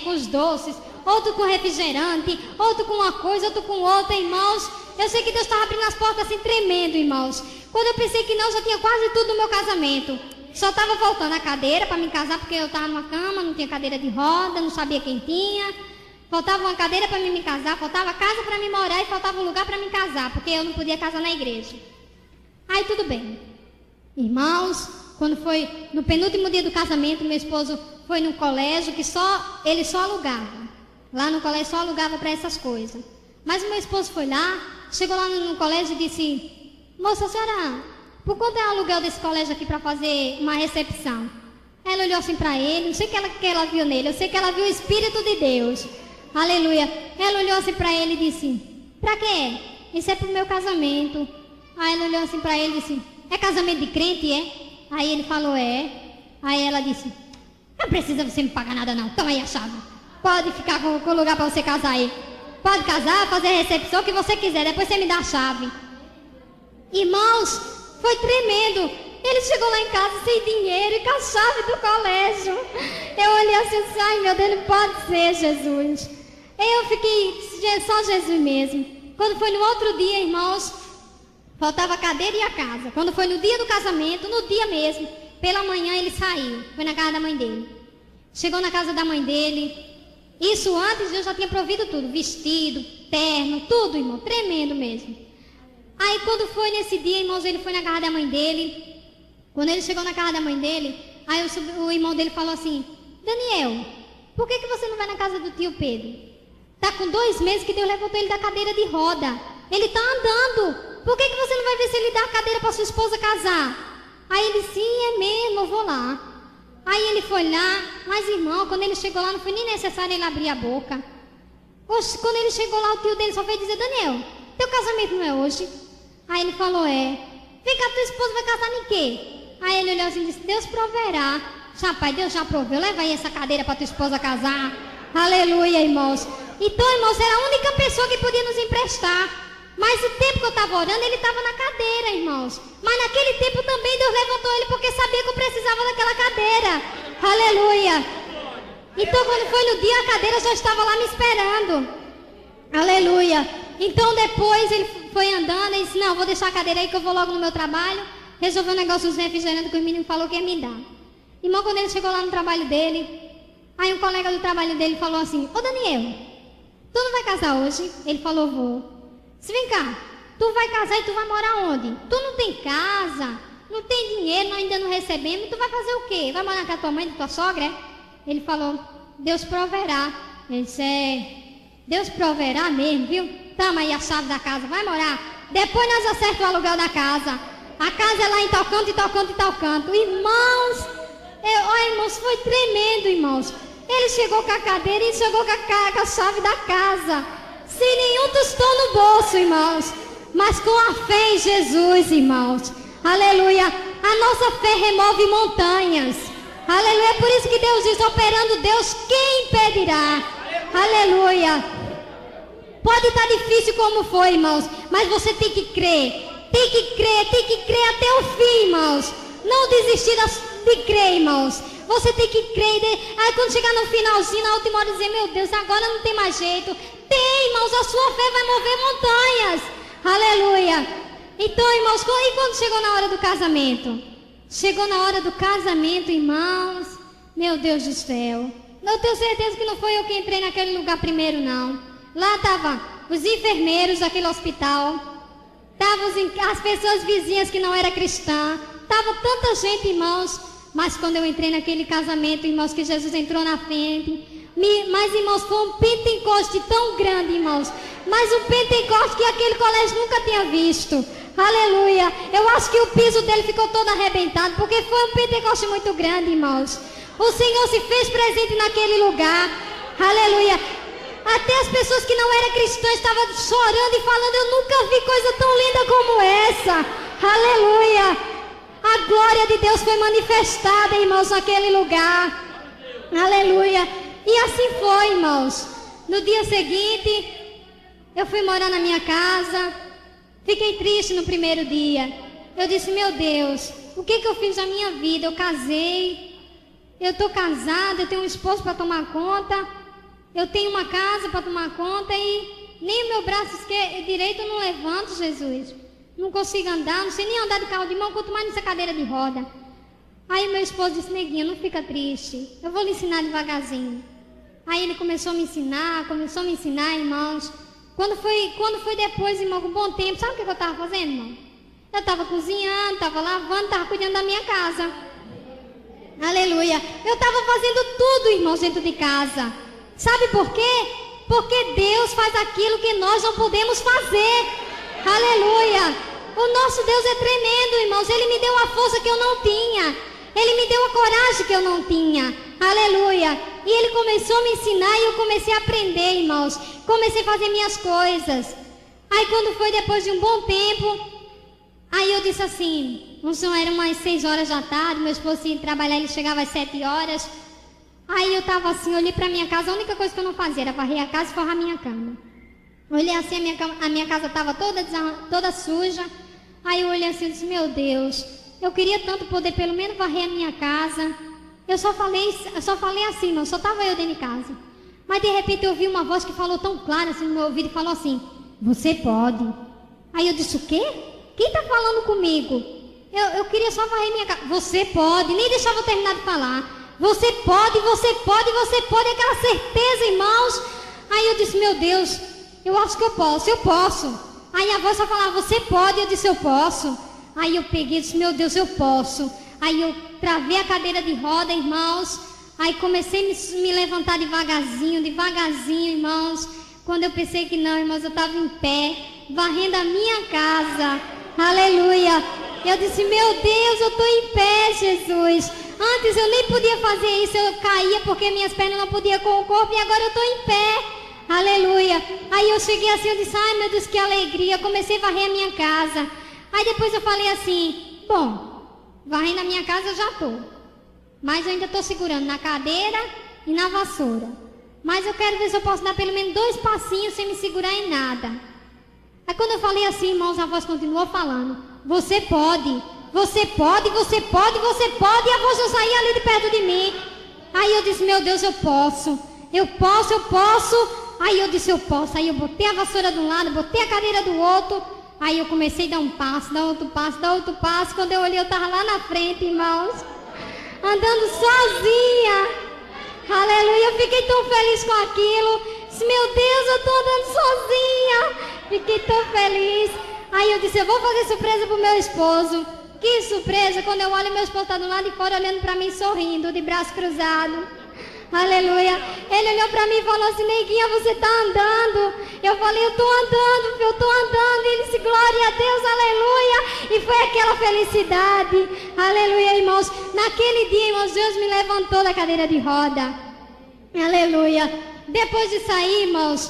A: os doces, outro com refrigerante, outro com uma coisa, outro com outra, irmãos. Eu sei que Deus estava abrindo as portas assim, tremendo, irmãos. Quando eu pensei que não, já tinha quase tudo no meu casamento. Só estava faltando a cadeira para me casar, porque eu estava numa cama, não tinha cadeira de roda, não sabia quem tinha. Faltava uma cadeira para me casar, faltava casa para me morar e faltava um lugar para me casar, porque eu não podia casar na igreja. Aí tudo bem. Irmãos, quando foi no penúltimo dia do casamento, meu esposo foi num colégio que ele só alugava. Lá no colégio só alugava para essas coisas. Mas o meu esposo foi lá, chegou lá no colégio e disse: moça, senhora, por quanto é o aluguel desse colégio aqui para fazer uma recepção? Ela olhou assim para ele, não sei o que ela viu nele, eu sei que ela viu o Espírito de Deus. Aleluia. Ela olhou assim para ele e disse: para quê? Isso é pro meu casamento. Aí ela olhou assim para ele e disse: é casamento de crente, é? Aí ele falou: é. Aí ela disse: não precisa você me pagar nada não, toma aí a chave. Pode ficar com o lugar para você casar aí. Pode casar, fazer a recepção, o que você quiser, depois você me dá a chave. Irmãos, foi tremendo. Ele chegou lá em casa sem dinheiro e com a chave do colégio. Eu olhei assim: ai meu Deus, não pode ser, Jesus. Eu fiquei só Jesus mesmo. Quando foi no outro dia, irmãos, faltava a cadeira e a casa. Quando foi no dia do casamento, no dia mesmo, pela manhã ele saiu, foi na casa da mãe dele. Chegou na casa da mãe dele. Isso antes Deus já tinha provido tudo, vestido, terno, tudo, irmão, tremendo mesmo. Aí quando foi nesse dia, irmãos, ele foi na casa da mãe dele. Quando ele chegou na casa da mãe dele, aí o irmão dele falou assim: Daniel, por que você não vai na casa do tio Pedro? Tá com 2 meses que Deus levantou ele da cadeira de roda. Ele tá andando. Por que você não vai ver se ele dá a cadeira para sua esposa casar? Aí ele: sim, é mesmo, eu vou lá. Aí ele foi lá, mas irmão, quando ele chegou lá não foi nem necessário ele abrir a boca. Oxe, quando ele chegou lá, o tio dele só veio dizer: Daniel, teu casamento não é hoje? Aí ele falou: é. Vem cá, tua esposa vai casar em quê? Aí ele olhou assim e disse: Deus proverá. Rapaz, Deus já proveu, leva aí essa cadeira para tua esposa casar. Aleluia, irmãos. Então, irmãos, era a única pessoa que podia nos emprestar. Mas o tempo que eu estava orando, ele estava na cadeira, irmãos. Mas naquele tempo também Deus levantou ele porque sabia que eu precisava daquela cadeira. Aleluia. Então quando foi no dia, a cadeira já estava lá me esperando. Aleluia. Então depois ele foi andando e disse: não, vou deixar a cadeira aí que eu vou logo no meu trabalho. Resolveu um negócio dos refrigerantes que o menino falou que ia me dar. Irmão, quando ele chegou lá no trabalho dele, aí um colega do trabalho dele falou assim: ô Daniel, tu não vai casar hoje? Ele falou: vou. Se vem cá, tu vai casar e tu vai morar onde? Tu não tem casa, não tem dinheiro, nós ainda não recebemos, tu vai fazer o quê? Vai morar com a tua mãe, com a tua sogra, é? Ele falou: Deus proverá. Ele disse: é, Deus proverá mesmo, viu? Toma aí a chave da casa, vai morar. Depois nós acertamos o aluguel da casa. A casa é lá em tal canto, e tal canto, e tal canto. Irmãos, irmãos, foi tremendo, irmãos. Ele chegou com a cadeira e chegou com a chave da casa. Sem nenhum tostão no bolso, irmãos. Mas com a fé em Jesus, irmãos. Aleluia. A nossa fé remove montanhas. Aleluia. É por isso que Deus diz: operando Deus, quem impedirá? Aleluia. Pode estar difícil como foi, irmãos, mas você tem que crer. Tem que crer até o fim, irmãos. Não desistir de crer, irmãos. Você tem que crer. Aí quando chegar no finalzinho, na última hora, dizer: meu Deus, agora não tem mais jeito. Tem, irmãos, a sua fé vai mover montanhas. Aleluia. Então, irmãos, e quando chegou na hora do casamento? Chegou na hora do casamento, irmãos. Meu Deus do céu. Eu tenho certeza que não foi eu que entrei naquele lugar primeiro, não. Lá estavam os enfermeiros daquele hospital. Estavam as pessoas vizinhas que não eram cristãs. Estava tanta gente, irmãos. Mas quando eu entrei naquele casamento, irmãos, que Jesus entrou na frente. Mas, irmãos, foi um pentecoste tão grande, irmãos. Mas um pentecoste que aquele colégio nunca tinha visto. Aleluia. Eu acho que o piso dele ficou todo arrebentado, porque foi um pentecoste muito grande, irmãos. O Senhor se fez presente naquele lugar. Aleluia. Até as pessoas que não eram cristãs estavam chorando e falando: eu nunca vi coisa tão linda como essa. Aleluia. A glória de Deus foi manifestada, irmãos, naquele lugar. Aleluia. E assim foi, irmãos. No dia seguinte, eu fui morar na minha casa. Fiquei triste no primeiro dia. Eu disse: meu Deus, o que eu fiz na minha vida? Eu casei, eu estou casada, eu tenho um esposo para tomar conta, eu tenho uma casa para tomar conta e nem o meu braço direito eu não levanto, Jesus. Não consigo andar, não sei nem andar de carro de mão, quanto mais nessa cadeira de roda. Aí meu esposo disse: neguinha, não fica triste, eu vou lhe ensinar devagarzinho. Aí ele começou a me ensinar, irmãos. Quando foi depois, irmão, com um bom tempo, sabe o que eu estava fazendo, irmão? Eu estava cozinhando, estava lavando, estava cuidando da minha casa. Aleluia. Eu estava fazendo tudo, irmãos, dentro de casa. Sabe por quê? Porque Deus faz aquilo que nós não podemos fazer. Aleluia. O nosso Deus é tremendo, irmãos. Ele me deu a força que eu não tinha. Ele me deu a coragem que eu não tinha. Aleluia. E Ele começou a me ensinar e eu comecei a aprender, irmãos. Comecei a fazer minhas coisas. Aí quando foi depois de um bom tempo, aí eu disse assim, eram umas 6 horas da tarde, meu esposo ia trabalhar, ele chegava às 7 horas. Aí eu estava assim, olhei para minha casa, a única coisa que eu não fazia era varrer a casa e forrar a minha cama. Olhei assim, a minha casa estava toda suja. Aí eu olhei assim e disse: meu Deus, eu queria tanto poder pelo menos varrer a minha casa. Eu só falei assim, não, só estava eu dentro de casa. Mas de repente eu ouvi uma voz que falou tão clara assim no meu ouvido e falou assim: você pode. Aí eu disse: o quê? Quem está falando comigo? Eu queria só varrer minha casa. Você pode, nem deixava eu terminar de falar. Você pode, aquela certeza, irmãos. Aí eu disse: meu Deus, eu acho que eu posso. Aí a voz só falava: você pode, eu disse: eu posso. Aí eu peguei e disse: meu Deus, eu posso. Aí eu travei a cadeira de roda, irmãos. Aí comecei a me levantar devagarzinho, irmãos. Quando eu pensei que não, irmãos, eu estava em pé, varrendo a minha casa. Aleluia. Eu disse: meu Deus, eu estou em pé, Jesus. Antes eu nem podia fazer isso, eu caía porque minhas pernas não podiam com o corpo, e agora eu estou em pé. Aleluia. Aí eu cheguei assim, eu disse, ai meu Deus, que alegria. Eu comecei a varrer a minha casa. Aí depois eu falei assim, bom, varrendo a minha casa eu já estou. Mas eu ainda estou segurando na cadeira e na vassoura. Mas eu quero ver se eu posso dar pelo menos 2 passinhos sem me segurar em nada. Aí quando eu falei assim, irmãos, a voz continuou falando, você pode, você pode, você pode, você pode. E a voz já saía ali de perto de mim. Aí eu disse, meu Deus, eu posso. Eu posso, eu posso. Aí eu disse, eu posso. Aí eu botei a vassoura de um lado, botei a cadeira do outro. Aí eu comecei a dar um passo, dar outro passo, dar outro passo. Quando eu olhei, eu estava lá na frente, irmãos, andando sozinha. Aleluia, eu fiquei tão feliz com aquilo. Disse, meu Deus, eu estou andando sozinha. Fiquei tão feliz. Aí eu disse, eu vou fazer surpresa pro meu esposo. Que surpresa, quando eu olho, meu esposo está do lado de fora olhando para mim, sorrindo, de braço cruzado. Aleluia. Ele olhou para mim e falou assim, neguinha, você está andando? Eu falei, eu estou andando, eu estou andando. Ele disse, glória a Deus, aleluia. E foi aquela felicidade. Aleluia, irmãos. Naquele dia, irmãos, Deus me levantou da cadeira de roda. Aleluia. Depois de sair, irmãos,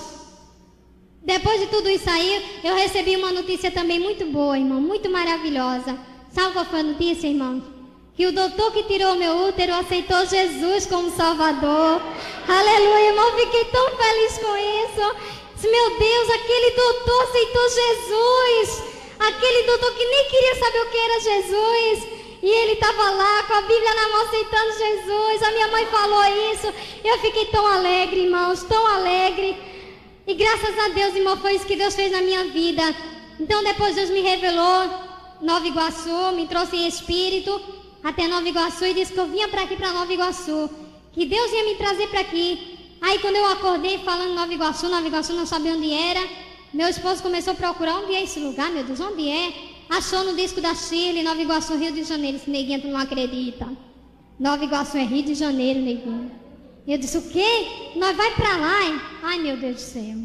A: depois de tudo isso aí, eu recebi uma notícia também muito boa, irmão, muito maravilhosa. Sabe qual foi a notícia, irmão? Que o doutor que tirou meu útero aceitou Jesus como Salvador. Aleluia, irmão, fiquei tão feliz com isso. Disse, meu Deus, aquele doutor aceitou Jesus. Aquele doutor que nem queria saber o que era Jesus. E ele estava lá com a Bíblia na mão aceitando Jesus. A minha mãe falou isso. Eu fiquei tão alegre, irmãos, tão alegre. E graças a Deus, irmão, foi isso que Deus fez na minha vida. Então depois Deus me revelou Nova Iguaçu, me trouxe em espírito até Nova Iguaçu e disse que eu vinha para aqui, para Nova Iguaçu, que Deus ia me trazer para aqui. Aí quando eu acordei falando Nova Iguaçu não sabia onde era. Meu esposo começou a procurar onde é esse lugar, meu Deus, onde é? Achou no disco da Chile, Nova Iguaçu, Rio de Janeiro. Esse neguinho, tu não acredita. Nova Iguaçu é Rio de Janeiro, neguinho. Eu disse, o quê? Nós vai para lá, hein? Ai, meu Deus do céu.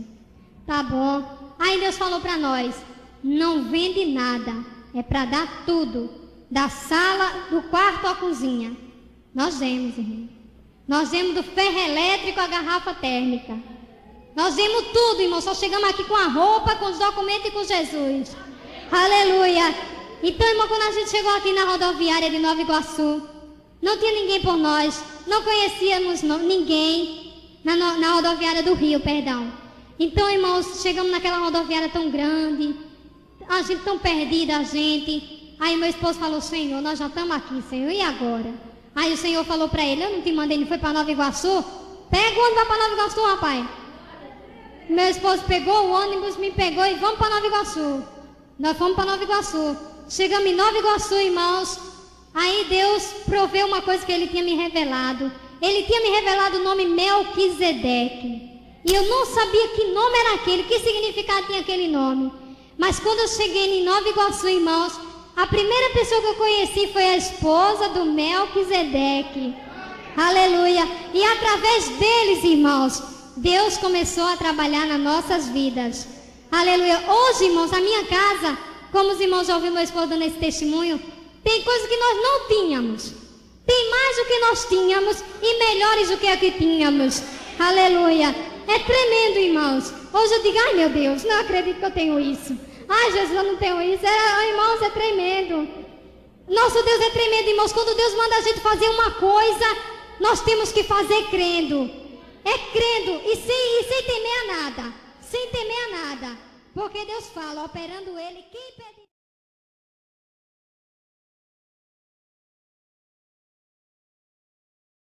A: Tá bom. Aí Deus falou para nós, não vende nada, é para dar tudo. Da sala, do quarto à cozinha. Nós demos, irmão. Nós demos do ferro elétrico à garrafa térmica. Nós demos tudo, irmão. Só chegamos aqui com a roupa, com os documentos e com Jesus. Aleluia. Então, irmão, quando a gente chegou aqui na rodoviária de Nova Iguaçu, não tinha ninguém por nós. Não conhecíamos ninguém na rodoviária do Rio, perdão. Então, irmãos, chegamos naquela rodoviária tão grande, a gente tão perdida, a gente. Aí meu esposo falou, Senhor, nós já estamos aqui, Senhor, e agora? Aí o Senhor falou para ele, eu não te mandei, ele foi para Nova Iguaçu? Pega o ônibus, vai para Nova Iguaçu, rapaz. Meu esposo pegou o ônibus, me pegou e vamos para Nova Iguaçu. Nós fomos para Nova Iguaçu. Chegamos em Nova Iguaçu, irmãos. Aí Deus proveu uma coisa que Ele tinha me revelado. Ele tinha me revelado o nome Melquisedeque. E eu não sabia que nome era aquele, que significado tinha aquele nome. Mas quando eu cheguei em Nova Iguaçu, irmãos, a primeira pessoa que eu conheci foi a esposa do Melquisedeque. Aleluia. E através deles, irmãos, Deus começou a trabalhar nas nossas vidas. Aleluia. Hoje, irmãos, a minha casa, como os irmãos já ouviram meu esposo dando esse testemunho, tem coisas que nós não tínhamos. Tem mais do que nós tínhamos e melhores do que a que tínhamos. Aleluia. É tremendo, irmãos. Hoje eu digo, ai meu Deus, não acredito que eu tenho isso. Ai, Jesus, eu não tenho isso. Irmãos, é tremendo. Nosso Deus é tremendo, irmãos. Quando Deus manda a gente fazer uma coisa, nós temos que fazer crendo. É crendo e sem temer a nada. Sem temer a nada. Porque Deus fala, operando Ele, quem pede...